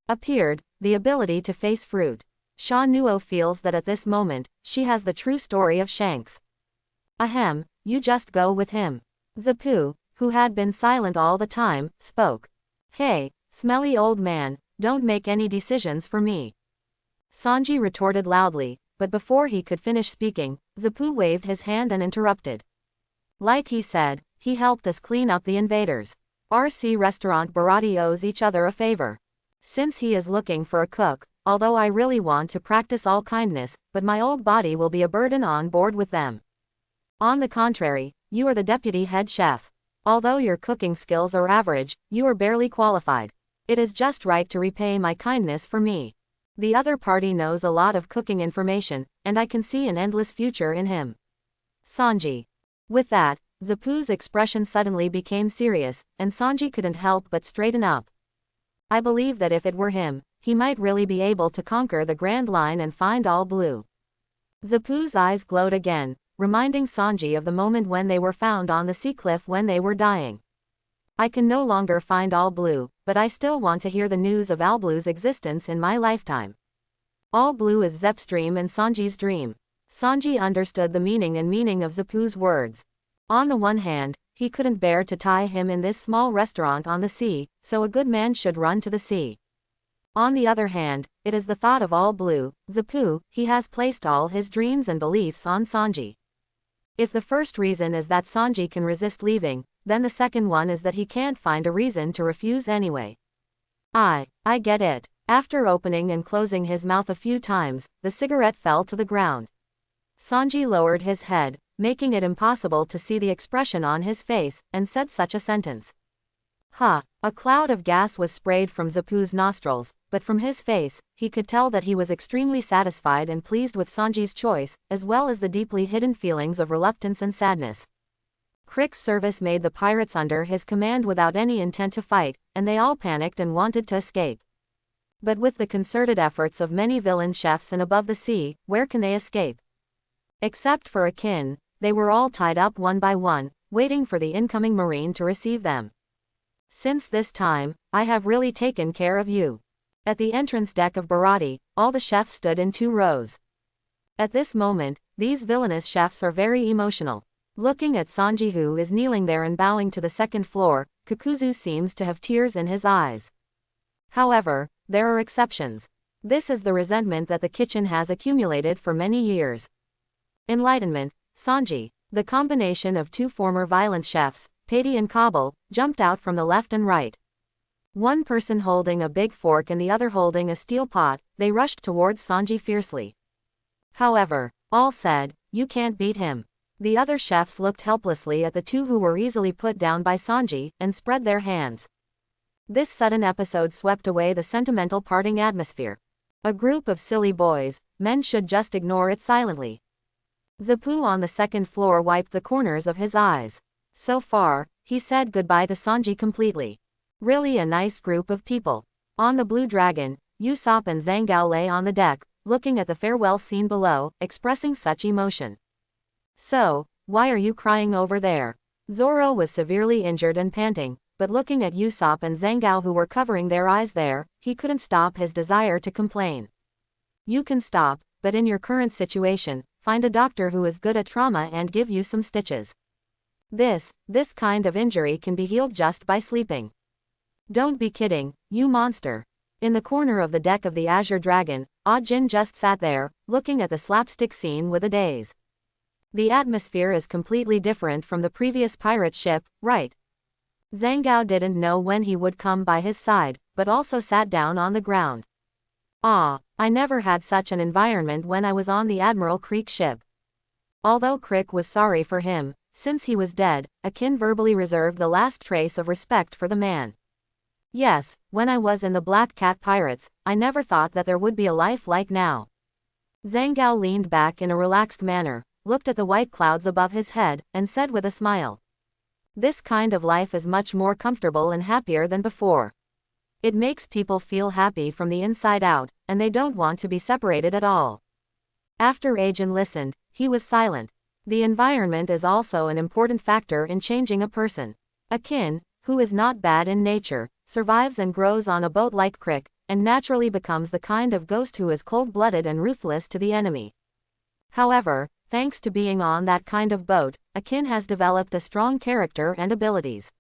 Appeared, the ability to face fruit. Shaun Newo feels that at this moment, she has the true story of Shanks. Ahem, you just go with him. Zapu, who had been silent all the time, spoke. Hey, smelly old man, don't make any decisions for me. Sanji retorted loudly, but before he could finish speaking, Zapu waved his hand and interrupted. Like he said, he helped us clean up the invaders. RC Restaurant Baratie owes each other a favor. Since he is looking for a cook, although I really want to practice all kindness, but my old body will be a burden on board with them. On the contrary, you are the deputy head chef. Although your cooking skills are average, you are barely qualified. It is just right to repay my kindness for me. The other party knows a lot of cooking information, and I can see an endless future in him. Sanji. With that, Zapu's expression suddenly became serious, and Sanji couldn't help but straighten up. I believe that if it were him, he might really be able to conquer the Grand Line and find all blue. Zeppu's eyes glowed again, reminding Sanji of the moment when they were found on the sea cliff when they were dying. I can no longer find all blue, but I still want to hear the news of all blue's existence in my lifetime. All blue is Zepp's dream and Sanji's dream. Sanji understood the meaning of Zeppu's words. On the one hand, he couldn't bear to tie him in this small restaurant on the sea, so a good man should run to the sea. On the other hand, it is the thought of all blue, Zeppu, he has placed all his dreams and beliefs on Sanji. If the first reason is that Sanji can resist leaving, then the second one is that he can't find a reason to refuse anyway. I get it. After opening and closing his mouth a few times, the cigarette fell to the ground. Sanji lowered his head, making it impossible to see the expression on his face, and said such a sentence. A cloud of gas was sprayed from Zeppu's nostrils, but from his face, he could tell that he was extremely satisfied and pleased with Sanji's choice, as well as the deeply hidden feelings of reluctance and sadness. Crick's service made the pirates under his command without any intent to fight, and they all panicked and wanted to escape. But with the concerted efforts of many villain chefs and above the sea, where can they escape? Except for Akin, they were all tied up one by one, waiting for the incoming marine to receive them. Since this time, I have really taken care of you. At the entrance deck of Baratie, all the chefs stood in 2 rows. At this moment, these villainous chefs are very emotional. Looking at Sanji, who is kneeling there and bowing to the 2nd floor, Kakuzu seems to have tears in his eyes. However, there are exceptions. This is the resentment that the kitchen has accumulated for many years. Enlightenment, Sanji, the combination of 2 former violent chefs, Patty and Cobble, jumped out from the left and right. One person holding a big fork and the other holding a steel pot, they rushed towards Sanji fiercely. However, all said, "You can't beat him." The other chefs looked helplessly at the 2 who were easily put down by Sanji, and spread their hands. This sudden episode swept away the sentimental parting atmosphere. A group of silly boys, men should just ignore it silently. Zeppu on the 2nd floor wiped the corners of his eyes. So far, he said goodbye to Sanji completely. Really a nice group of people. On the Blue Dragon, Usopp and Zangao lay on the deck, looking at the farewell scene below, expressing such emotion. "So, why are you crying over there?" Zoro was severely injured and panting, but looking at Usopp and Zangao who were covering their eyes there, he couldn't stop his desire to complain. "You can stop, but in your current situation, find a doctor who is good at trauma and give you some stitches. This kind of injury can be healed just by sleeping." "Don't be kidding, you monster." In the corner of the deck of the Azure Dragon, Ajin just sat there, looking at the slapstick scene with a daze. The atmosphere is completely different from the previous pirate ship, right? Zangao didn't know when he would come by his side, but also sat down on the ground. I never had such an environment when I was on the Admiral Creek ship." Although Crick was sorry for him, since he was dead, Akin verbally reserved the last trace of respect for the man. "Yes, when I was in the Black Cat Pirates, I never thought that there would be a life like now." Zangao leaned back in a relaxed manner, looked at the white clouds above his head, and said with a smile, "This kind of life is much more comfortable and happier than before. It makes people feel happy from the inside out, and they don't want to be separated at all." After Ajin listened, he was silent. The environment is also an important factor in changing a person. Akin, who is not bad in nature, survives and grows on a boat like Crick, and naturally becomes the kind of ghost who is cold-blooded and ruthless to the enemy. However, thanks to being on that kind of boat, Akin has developed a strong character and abilities.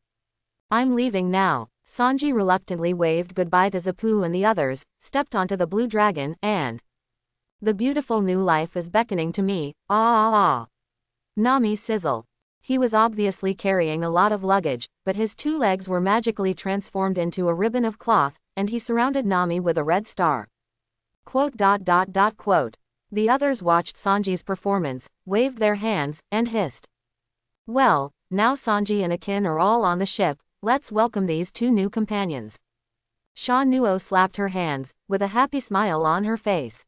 "I'm leaving now." Sanji reluctantly waved goodbye to Zeppu and the others, stepped onto the Blue Dragon, and "The beautiful new life is beckoning to me, Nami sizzle. He was obviously carrying a lot of luggage, but his 2 legs were magically transformed into a ribbon of cloth, and he surrounded Nami with a red star. Quote. The others watched Sanji's performance, waved their hands, and hissed. "Well, now Sanji and Akin are all on the ship, let's welcome these 2 new companions." Shaun Newo slapped her hands, with a happy smile on her face.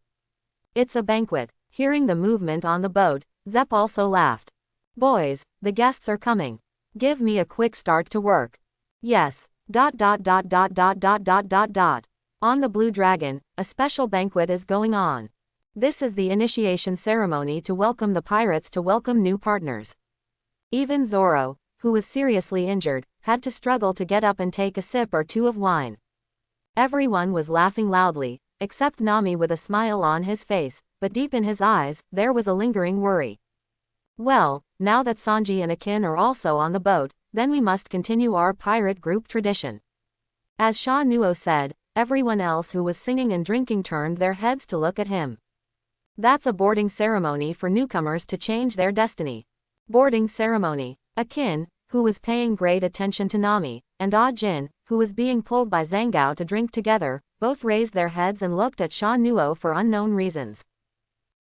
"It's a banquet." Hearing the movement on the boat, Zepp also laughed. "Boys, the guests are coming. Give me a quick start to work." "Yes, On the Blue Dragon, a special banquet is going on. This is the initiation ceremony to welcome the pirates to welcome new partners. Even Zoro, who was seriously injured, had to struggle to get up and take a sip or two of wine. Everyone was laughing loudly, except Nami with a smile on his face, but deep in his eyes, there was a lingering worry. Well, now that Sanji and Akin are also on the boat, then we must continue our pirate group tradition. As Shaun Newo said, everyone else who was singing and drinking turned their heads to look at him. That's a boarding ceremony for newcomers to change their destiny. Boarding ceremony. Akin, who was paying great attention to Nami, and Jin, who was being pulled by Zangao to drink together, both raised their heads and looked at Shaun Newo for unknown reasons.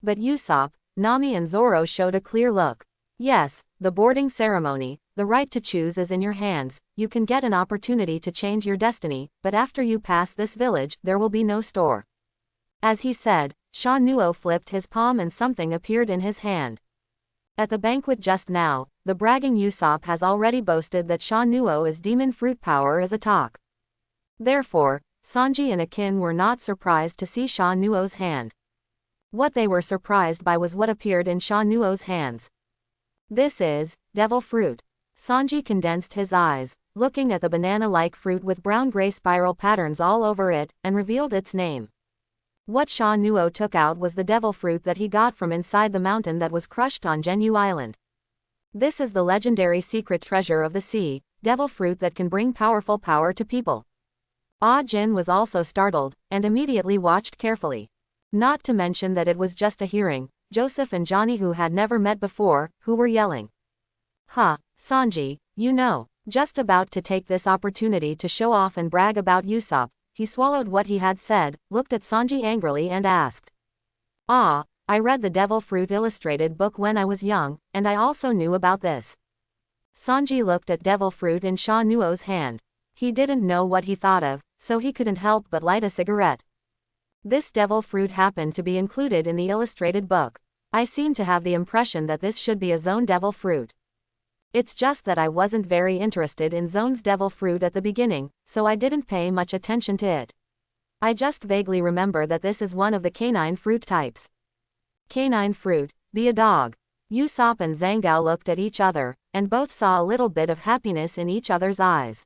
But Usopp, Nami and Zoro showed a clear look. Yes, the boarding ceremony, the right to choose is in your hands, you can get an opportunity to change your destiny, but after you pass this village, there will be no store. As he said, Shaun Newo flipped his palm and something appeared in his hand. At the banquet just now, the bragging Usopp has already boasted that Shaun Newo is demon fruit power as a talk. Therefore, Sanji and Akin were not surprised to see Shaun Newo's hand. What they were surprised by was what appeared in Shaun Newo's hands. This is devil fruit. Sanji condensed his eyes, looking at the banana-like fruit with brown-gray spiral patterns all over it, and revealed its name. What Shaun Newo took out was the devil fruit that he got from inside the mountain that was crushed on Genyu Island. This is the legendary secret treasure of the sea, devil fruit that can bring powerful power to people. Jin was also startled, and immediately watched carefully. Not to mention that it was just a hearing, Joseph and Johnny, who had never met before, who were yelling. "Ha, Sanji, you know." Just about to take this opportunity to show off and brag about Usopp, he swallowed what he had said, looked at Sanji angrily and asked. "I read the Devil Fruit illustrated book when I was young, and I also knew about this." Sanji looked at Devil Fruit in Shaun Newo's hand. He didn't know what he thought of, so he couldn't help but light a cigarette. This devil fruit happened to be included in the illustrated book. I seem to have the impression that this should be a Zone devil fruit. It's just that I wasn't very interested in Zone's devil fruit at the beginning, so I didn't pay much attention to it. I just vaguely remember that this is one of the canine fruit types. Canine fruit, be a dog. Usopp and Zangao looked at each other, and both saw a little bit of happiness in each other's eyes.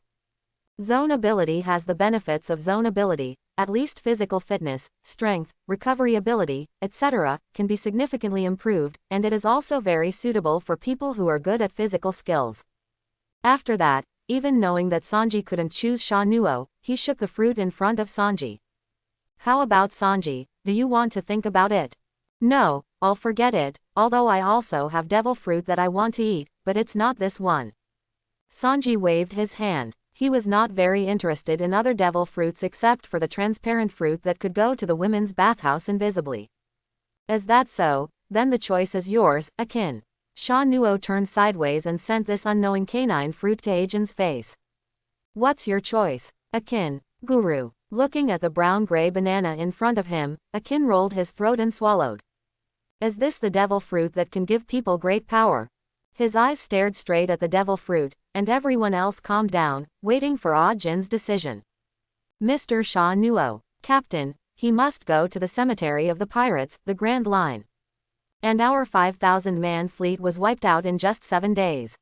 Zone ability has the benefits of zone ability, at least physical fitness, strength, recovery ability, etc., can be significantly improved, and it is also very suitable for people who are good at physical skills. After that, even knowing that Sanji couldn't choose Shaun Newo, he shook the fruit in front of Sanji. "How about Sanji, do you want to think about it?" "No, I'll forget it, although I also have devil fruit that I want to eat, but it's not this one." Sanji waved his hand. He was not very interested in other devil fruits except for the transparent fruit that could go to the women's bathhouse invisibly. "Is that so? Then the choice is yours, Akin." Shaun Newo turned sideways and sent this unknowing canine fruit to Ajin's face. "What's your choice, Akin?" "Guru." Looking at the brown-gray banana in front of him, Akin rolled his throat and swallowed. "Is this the devil fruit that can give people great power?" His eyes stared straight at the devil fruit, and everyone else calmed down, waiting for Jin's decision. "Mr. Shaun Newo, Captain, he must go to the cemetery of the pirates, the Grand Line. And our 5,000-man fleet was wiped out in just 7 days.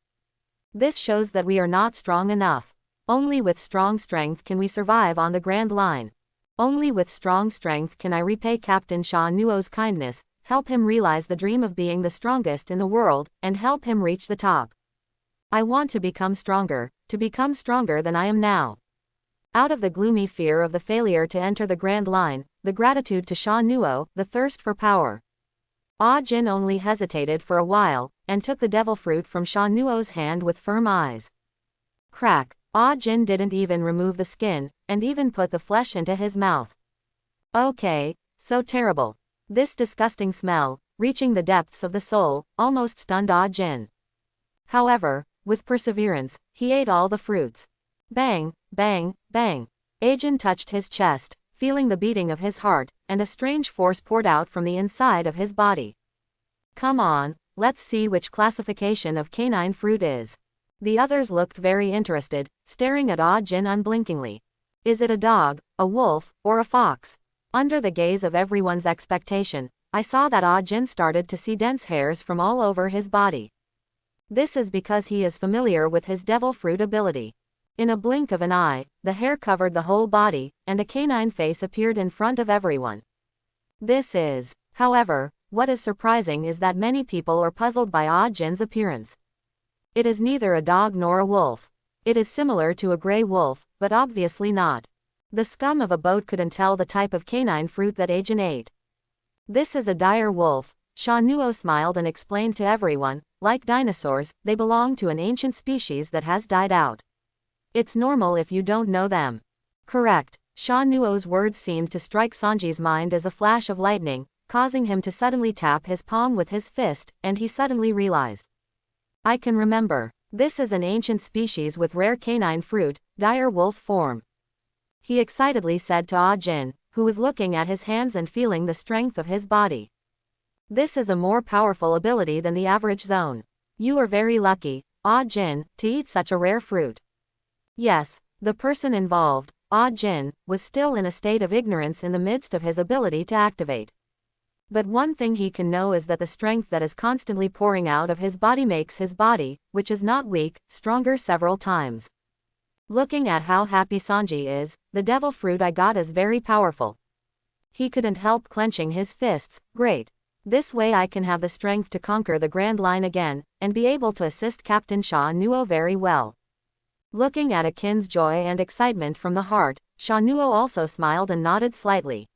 This shows that we are not strong enough. Only with strong strength can we survive on the Grand Line. Only with strong strength can I repay Captain Shaun Newo's kindness, help him realize the dream of being the strongest in the world, and help him reach the top. I want to become stronger than I am now." Out of the gloomy fear of the failure to enter the Grand Line, the gratitude to Shaun Newo, the thirst for power. Jin only hesitated for a while, and took the devil fruit from Shaun Newo's hand with firm eyes. Crack. Jin didn't even remove the skin, and even put the flesh into his mouth. Okay, so terrible. This disgusting smell, reaching the depths of the soul, almost stunned Jin. However, with perseverance, he ate all the fruits. Bang, bang, bang. Ajin touched his chest, feeling the beating of his heart, and a strange force poured out from the inside of his body. "Come on, let's see which classification of canine fruit is The others looked very interested, staring at Ah Jin unblinkingly. Is it a dog, a wolf, or a fox? Under the gaze of everyone's expectation, I saw that Ah Jin started to see dense hairs from all over his body. This is because he is familiar with his devil fruit ability. In a blink of an eye, the hair covered the whole body, and a canine face appeared in front of everyone. However, what is surprising is that many people are puzzled by Ah Jin's appearance. It is neither a dog nor a wolf. It is similar to a gray wolf, but obviously not. The scum of a boat couldn't tell the type of canine fruit that Agent ate. This is a dire wolf, Shaun Newo smiled and explained to everyone. Like dinosaurs, they belong to an ancient species that has died out. It's normal if you don't know them. Correct. Shaun Newo's words seemed to strike Sanji's mind as a flash of lightning, causing him to suddenly tap his palm with his fist, and he suddenly realized. I can remember. This is an ancient species with rare canine fruit, dire wolf form. He excitedly said to Ah Jin, who was looking at his hands and feeling the strength of his body. This is a more powerful ability than the average zone. You are very lucky, Ah Jin, to eat such a rare fruit. Yes, the person involved, Ah Jin, was still in a state of ignorance in the midst of his ability to activate. But one thing he can know is that the strength that is constantly pouring out of his body makes his body, which is not weak, stronger several times. Looking at how happy Sanji is, the devil fruit I got is very powerful. He couldn't help clenching his fists. Great. This way I can have the strength to conquer the Grand Line again, and be able to assist Captain Shaun Newo very well. Looking at Akin's joy and excitement from the heart, Shaun Newo also smiled and nodded slightly.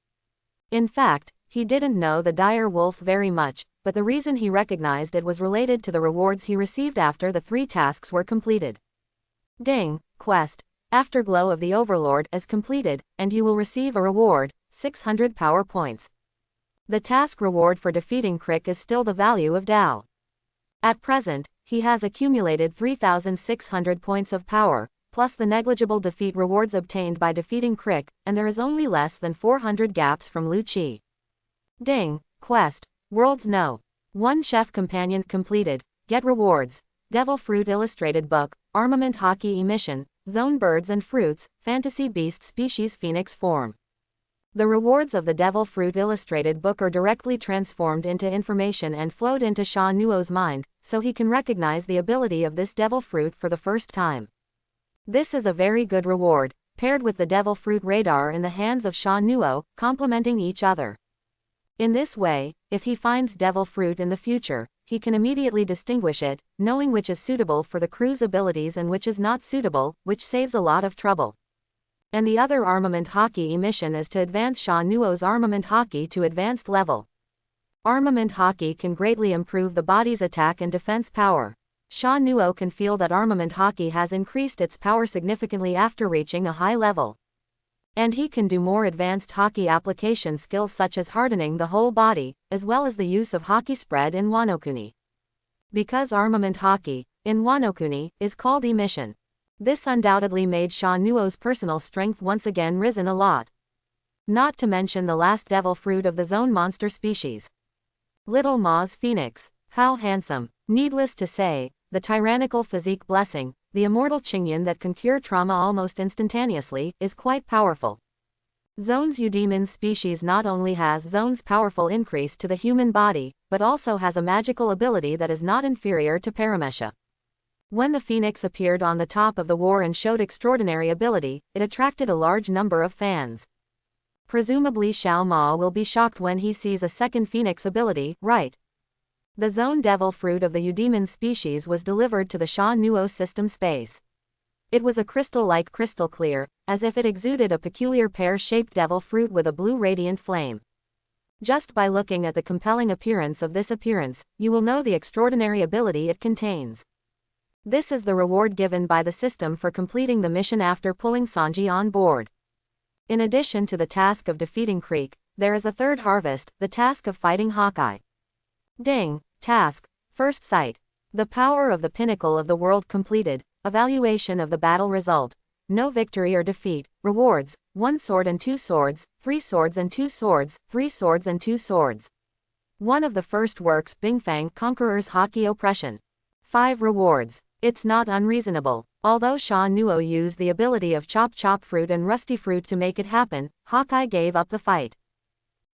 In fact, he didn't know the dire wolf very much, but the reason he recognized it was related to the rewards he received after the 3 tasks were completed. Ding, quest. Afterglow of the Overlord is completed, and you will receive a reward, 600 power points. The task reward for defeating Creek is still the value of Dao. At present, he has accumulated 3,600 points of power, plus the negligible defeat rewards obtained by defeating Creek, and there is only less than 400 gaps from Lu Chi. Ding, quest, worlds no. 1 chef companion completed, get rewards, Devil Fruit Illustrated Book, Armament Hockey Emission, Zone Birds and Fruits, Fantasy Beast Species Phoenix Form. The rewards of the Devil Fruit Illustrated Book are directly transformed into information and flowed into Shaun Newo's mind, so he can recognize the ability of this Devil Fruit for the first time. This is a very good reward, paired with the Devil Fruit Radar in the hands of Shaun Newo, complementing each other. In this way, if he finds Devil Fruit in the future, he can immediately distinguish it, knowing which is suitable for the crew's abilities and which is not suitable, which saves a lot of trouble. And the other Armament Hockey emission is to advance Shaun Newo's Armament Hockey to advanced level. Armament Hockey can greatly improve the body's attack and defense power. Shaun Newo can feel that Armament Hockey has increased its power significantly after reaching a high level. And he can do more advanced hockey application skills such as hardening the whole body, as well as the use of hockey spread in Wano-kuni. Because Armament Hockey, in Wano-kuni, is called emission. This undoubtedly made Shaun Newo's personal strength once again risen a lot. Not to mention the last devil fruit of the zone monster species. Little Ma's Phoenix. How handsome. Needless to say, the tyrannical physique blessing, the immortal Qingyan that can cure trauma almost instantaneously, is quite powerful. Zone's Eudemon species not only has Zone's powerful increase to the human body, but also has a magical ability that is not inferior to Paramesha. When the Phoenix appeared on the top of the war and showed extraordinary ability, it attracted a large number of fans. Presumably Xiao Ma will be shocked when he sees a second Phoenix ability, right? The Zone Devil Fruit of the Eudemon species was delivered to the Shaun Newo system space. It was a crystal-like crystal clear, as if it exuded a peculiar pear-shaped devil fruit with a blue radiant flame. Just by looking at the compelling appearance of this appearance, you will know the extraordinary ability it contains. This is the reward given by the system for completing the mission after pulling Sanji on board. In addition to the task of defeating Creek, there is a third harvest, the task of fighting Hawkeye. Ding. Task. First sight. The power of the pinnacle of the world completed. Evaluation of the battle result. No victory or defeat. Rewards. 1 sword and 2 swords, 3 swords and 2 swords, 3 swords and 2 swords. One of the first works Bingfang Conqueror's Hockey Oppression. 5 rewards. It's not unreasonable. Although Shaun Newo used the ability of chop fruit and rusty fruit to make it happen, Hawkeye gave up the fight.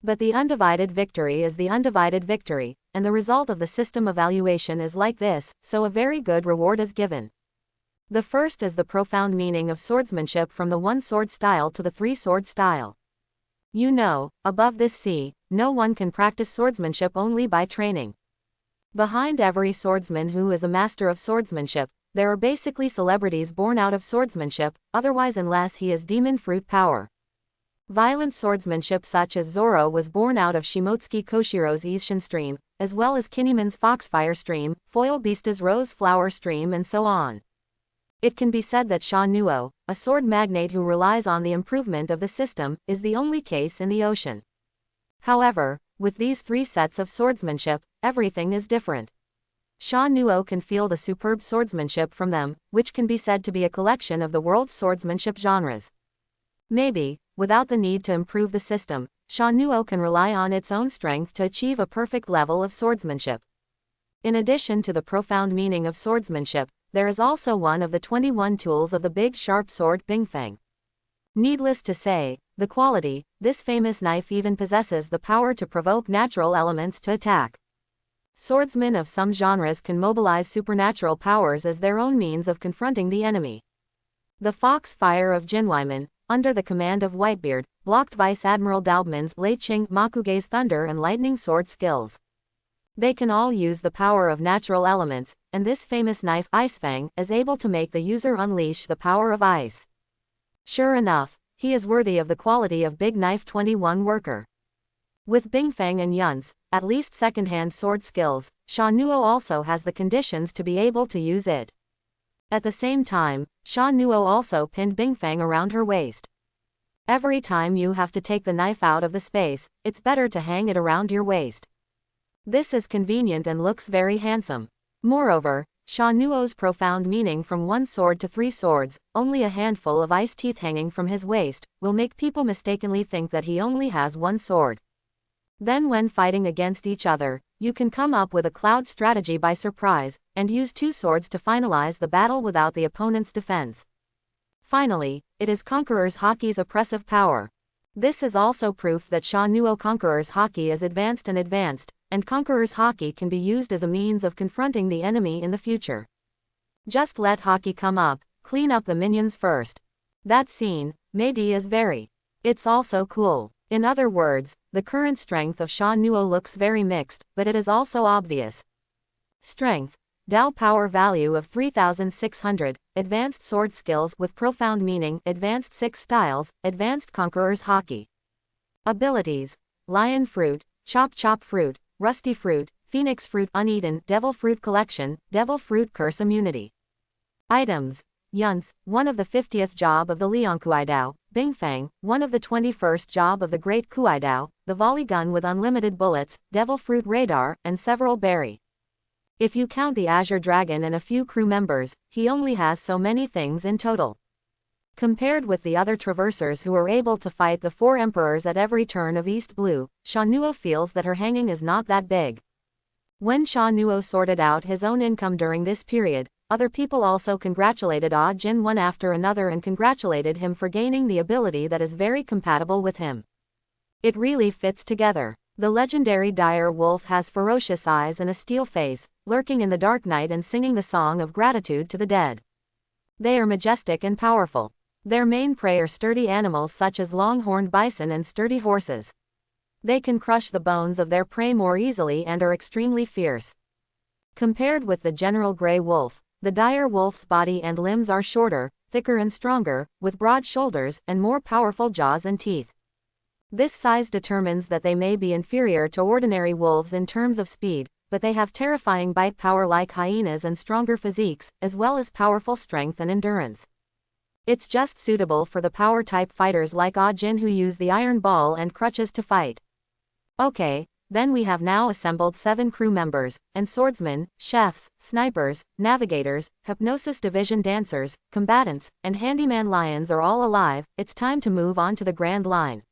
But the undivided victory is the undivided victory, and the result of the system evaluation is like this, so a very good reward is given. The first is the profound meaning of swordsmanship from the one-sword style to the three-sword style. You know, above this sea, no one can practice swordsmanship only by training. Behind every swordsman who is a master of swordsmanship, there are basically celebrities born out of swordsmanship, otherwise unless he is demon fruit power. Violent swordsmanship such as Zoro was born out of Shimotsuki Koshiro's Isshin stream, as well as Kinemon's Foxfire stream, Foil Beasta's Rose Flower stream and so on. It can be said that Shaun Newo, a sword magnate who relies on the improvement of the system, is the only case in the ocean. However, with these three sets of swordsmanship, everything is different. Shaun Newo can feel the superb swordsmanship from them, which can be said to be a collection of the world's swordsmanship genres. Maybe, without the need to improve the system, Shaun Newo can rely on its own strength to achieve a perfect level of swordsmanship. In addition to the profound meaning of swordsmanship, there is also one of the 21 tools of the big sharp sword Bingfang. Needless to say, the quality, this famous knife even possesses the power to provoke natural elements to attack. Swordsmen of some genres can mobilize supernatural powers as their own means of confronting the enemy. The Fox Fire of Jinwaiman, under the command of Whitebeard, blocked Vice Admiral Daubman's Lei Ching Makuge's thunder and lightning sword skills. They can all use the power of natural elements, and this famous knife Icefang is able to make the user unleash the power of ice. Sure enough, he is worthy of the quality of Big Knife 21 worker. With Bingfang and Yun's, at least second-hand sword skills, Shaun Newo also has the conditions to be able to use it. At the same time, Shaun Newo also pinned Bingfang around her waist. Every time you have to take the knife out of the space, it's better to hang it around your waist. This is convenient and looks very handsome. Moreover, Shaun Newo's profound meaning from one sword to three swords, only a handful of ice teeth hanging from his waist, will make people mistakenly think that he only has one sword. Then when fighting against each other, you can come up with a cloud strategy by surprise, and use two swords to finalize the battle without the opponent's defense. Finally, it is Conqueror's Haki's oppressive power. This is also proof that Shaun Newo Conqueror's Haki is advanced, and Conqueror's Haki can be used as a means of confronting the enemy in the future. Just let Haki come up, clean up the minions first. That scene, Mei-di is very. It's also cool. In other words, the current strength of Shaun Newo looks very mixed, but it is also obvious. Strength, Dao power value of 3600, advanced sword skills with profound meaning, advanced 6 styles, advanced Conqueror's Haki. Abilities, Lion Fruit, Chop Fruit, Rusty Fruit, Phoenix Fruit Uneaten, Devil Fruit Collection, Devil Fruit Curse Immunity. Items, Yun's, one of the 50th job of the Liang Kuaidao, Bingfang, one of the 21st job of the Great Kuaidao, the volley gun with unlimited bullets, Devil Fruit Radar, and several berry. If you count the Azure Dragon and a few crew members, he only has so many things in total. Compared with the other traversers who are able to fight the 4 emperors at every turn of East Blue, Shaun Newo feels that her hanging is not that big. When Shaun Newo sorted out his own income during this period, other people also congratulated Ah Jin one after another and congratulated him for gaining the ability that is very compatible with him. It really fits together. The legendary dire wolf has ferocious eyes and a steel face, lurking in the dark night and singing the song of gratitude to the dead. They are majestic and powerful. Their main prey are sturdy animals such as long-horned bison and sturdy horses. They can crush the bones of their prey more easily and are extremely fierce. Compared with the general gray wolf, the dire wolf's body and limbs are shorter, thicker and stronger, with broad shoulders and more powerful jaws and teeth. This size determines that they may be inferior to ordinary wolves in terms of speed, but they have terrifying bite power like hyenas and stronger physiques, as well as powerful strength and endurance. It's just suitable for the power-type fighters like Ah Jin who use the iron ball and crutches to fight. Okay, then we have now assembled 7 crew members, and swordsmen, chefs, snipers, navigators, hypnosis division dancers, combatants, and handyman lions are all alive. It's time to move on to the grand line.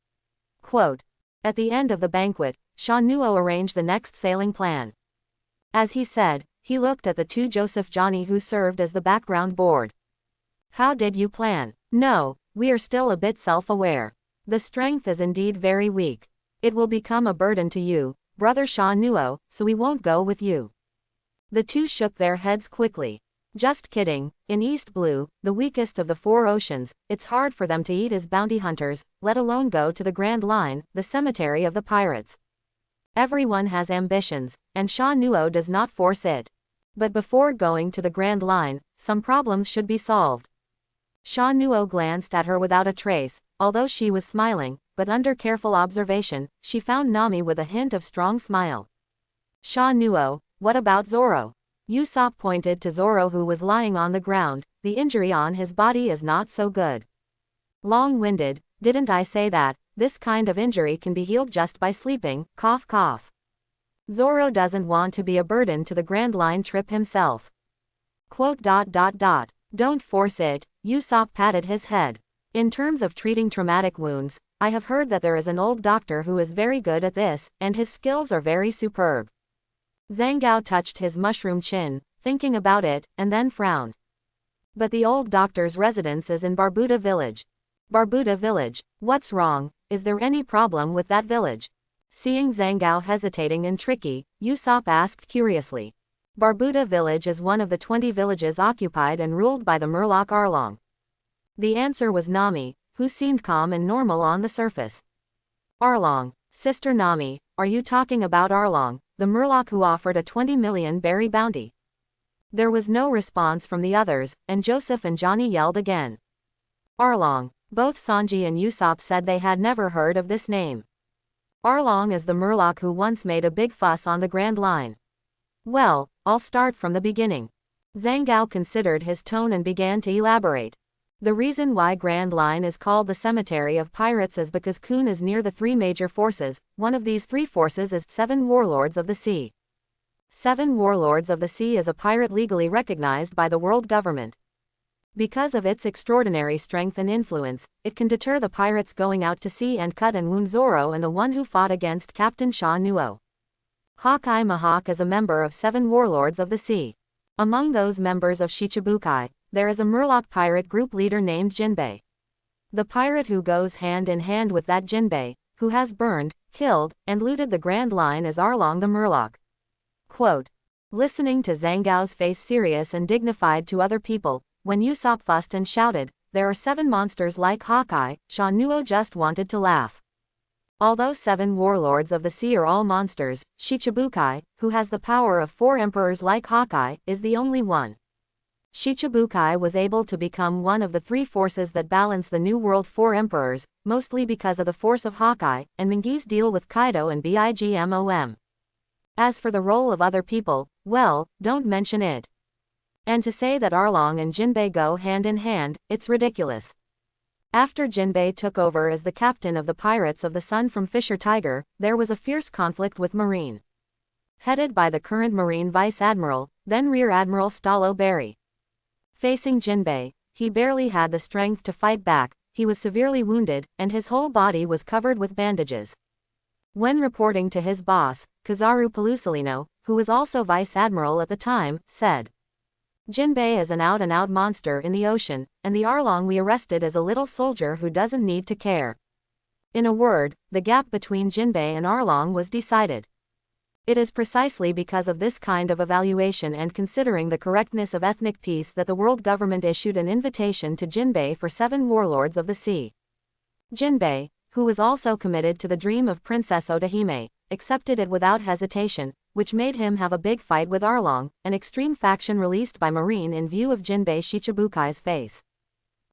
Quote. At the end of the banquet, Shaun Newo arranged the next sailing plan. As he said, He looked at the two Joseph Johnny who served as the background board. How did you plan? No, we are still a bit self-aware. The strength is indeed very weak. It will become a burden to you, brother Shaun Newo, so we won't go with you. The two shook their heads quickly. Just kidding, in East Blue, the weakest of the four oceans, it's hard for them to eat as bounty hunters, let alone go to the Grand Line, the cemetery of the pirates. Everyone has ambitions, and Shaun Newo does not force it. But before going to the Grand Line, some problems should be solved. Shaun Newo glanced at her without a trace, although she was smiling, but under careful observation, she found Nami with a hint of strong smile. Shaun Newo, what about Zoro? Usopp pointed to Zoro who was lying on the ground. The injury on his body is not so good. Long-winded, didn't I say that? This kind of injury can be healed just by sleeping, cough cough. Zoro doesn't want to be a burden to the Grand Line trip himself. Quote. Don't force it, Usopp patted his head. In terms of treating traumatic wounds, I have heard that there is an old doctor who is very good at this, and his skills are very superb. Zhangao touched his mushroom chin, thinking about it, and then frowned. But the old doctor's residence is in Barbuda Village. Barbuda Village, what's wrong? Is there any problem with that village? Seeing Zhangao hesitating and tricky, Usopp asked curiously. Barbuda Village is one of the 20 villages occupied and ruled by the Murloc Arlong. The answer was Nami, who seemed calm and normal on the surface. Arlong, Sister Nami, are you talking about Arlong, the Murloc who offered a 20 million berry bounty? There was no response from the others, and Joseph and Johnny yelled again. Arlong. Both Sanji and Usopp said they had never heard of this name. Arlong is the Murloc who once made a big fuss on the Grand Line. Well, I'll start from the beginning. Zhangao considered his tone and began to elaborate. The reason why Grand Line is called the Cemetery of Pirates is because Kun is near the three major forces. One of these three forces is 7 Warlords of the Sea. 7 Warlords of the Sea is a pirate legally recognized by the world government. Because of its extraordinary strength and influence, it can deter the pirates going out to sea and cut and wound Zoro and the one who fought against Captain Shaun Newo. Hawkeye Mihawk is a member of 7 Warlords of the Sea. Among those members of Shichibukai, there is a Murloc pirate group leader named Jinbei. The pirate who goes hand in hand with that Jinbei, who has burned, killed, and looted the Grand Line is Arlong the Murloc. Quote. Listening to Zhangao's face serious and dignified to other people, when Usopp fussed and shouted, there are 7 monsters like Hawkeye, Shaun Newo just wanted to laugh. Although 7 warlords of the sea are all monsters, Shichibukai, who has the power of 4 emperors like Hawkeye, is the only one. Shichibukai was able to become one of the 3 forces that balance the New World 4 emperors, mostly because of the force of Hawkeye, and Mingi's deal with Kaido and Bigmom. As for the role of other people, well, don't mention it. And to say that Arlong and Jinbei go hand in hand, it's ridiculous. After Jinbei took over as the captain of the Pirates of the Sun from Fisher Tiger, there was a fierce conflict with Marine. Headed by the current Marine Vice Admiral, then Rear Admiral Stallo Berry. Facing Jinbei, he barely had the strength to fight back, he was severely wounded, and his whole body was covered with bandages. When reporting to his boss, Kizaru Pelusilino, who was also Vice Admiral at the time, said, Jinbei is an out-and-out monster in the ocean, and the Arlong we arrested is a little soldier who doesn't need to care. In a word, the gap between Jinbei and Arlong was decided. It is precisely because of this kind of evaluation and considering the correctness of ethnic peace that the world government issued an invitation to Jinbei for 7 warlords of the sea. Jinbei, who was also committed to the dream of Princess Odahime, accepted it without hesitation, which made him have a big fight with Arlong, an extreme faction released by Marine in view of Jinbei Shichibukai's face.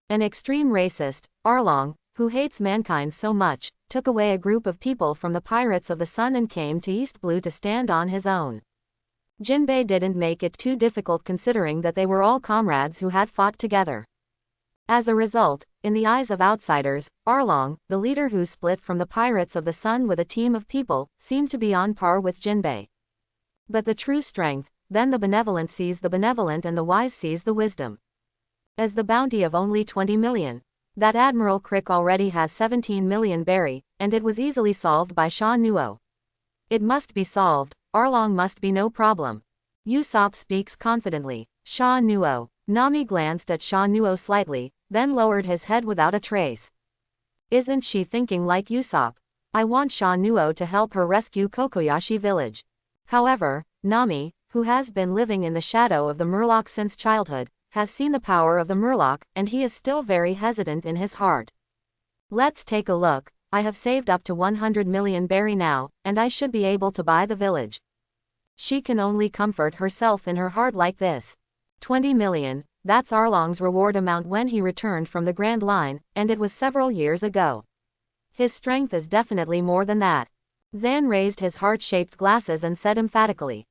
An extreme racist, Arlong, who hates mankind so much, took away a group of people from the Pirates of the Sun and came to East Blue to stand on his own. Jinbei didn't make it too difficult considering that they were all comrades who had fought together. As a result, in the eyes of outsiders, Arlong, the leader who split from the Pirates of the Sun with a team of people, seemed to be on par with Jinbei. But the true strength, then the benevolent sees the benevolent and the wise sees the wisdom. As the bounty of only 20 million. That Admiral Creek already has 17 million berry, and it was easily solved by Shaun Newo. It must be solved, Arlong must be no problem. Usopp speaks confidently. Shaun Newo. Nami glanced at Shaun Newo slightly, then lowered his head without a trace. Isn't she thinking like Usopp? I want Shaun Newo to help her rescue Kokoyashi village. However, Nami, who has been living in the shadow of the Murloc since childhood, has seen the power of the Murloc, and he is still very hesitant in his heart. Let's take a look. I have saved up to 100 million berry now, and I should be able to buy the village. She can only comfort herself in her heart like this. 20 million, that's Arlong's reward amount when he returned from the Grand Line, and it was several years ago. His strength is definitely more than that. Zan raised his heart-shaped glasses and said emphatically.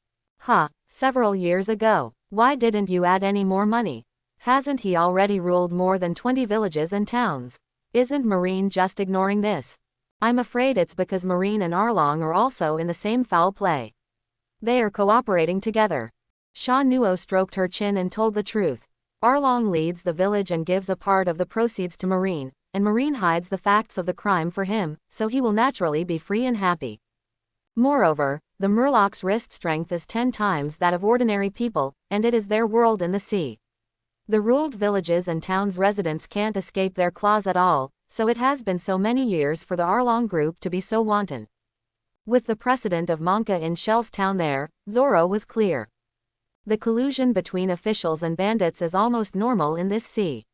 Several years ago. Why didn't you add any more money? Hasn't he already ruled more than 20 villages and towns? Isn't Marine just ignoring this? I'm afraid it's because Marine and Arlong are also in the same foul play. They are cooperating together. Shaun Newo stroked her chin and told the truth. Arlong leads the village and gives a part of the proceeds to Marine, and Marine hides the facts of the crime for him, so he will naturally be free and happy. Moreover, the Murloc's wrist strength is 10 times that of ordinary people, and it is their world in the sea. The ruled villages and towns' residents can't escape their claws at all, so it has been so many years for the Arlong group to be so wanton. With the precedent of Monka in Shell's town there, Zoro was clear. The collusion between officials and bandits is almost normal in this sea.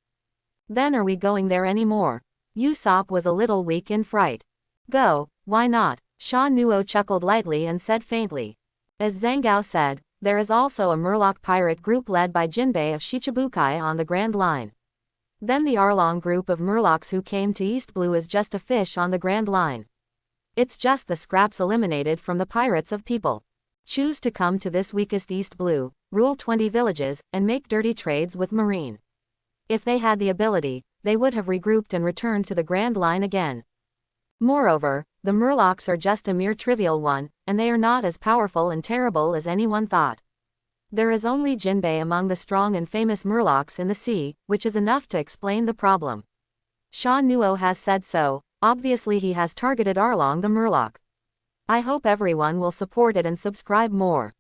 Then are we going there anymore? Usopp was a little weak in fright. Go, why not? Shaun Newo chuckled lightly and said faintly. As Zangao said, there is also a Murloc pirate group led by Jinbei of Shichibukai on the Grand Line. Then the Arlong group of Murlocs who came to East Blue is just a fish on the Grand Line. It's just the scraps eliminated from the pirates of people. Choose to come to this weakest East Blue, rule 20 villages, and make dirty trades with Marine. If they had the ability, they would have regrouped and returned to the Grand Line again. Moreover, the Murlocs are just a mere trivial one, and they are not as powerful and terrible as anyone thought. There is only Jinbei among the strong and famous Murlocs in the sea, which is enough to explain the problem. Shaun Newo has said so, obviously he has targeted Arlong the Murloc. I hope everyone will support it and subscribe more.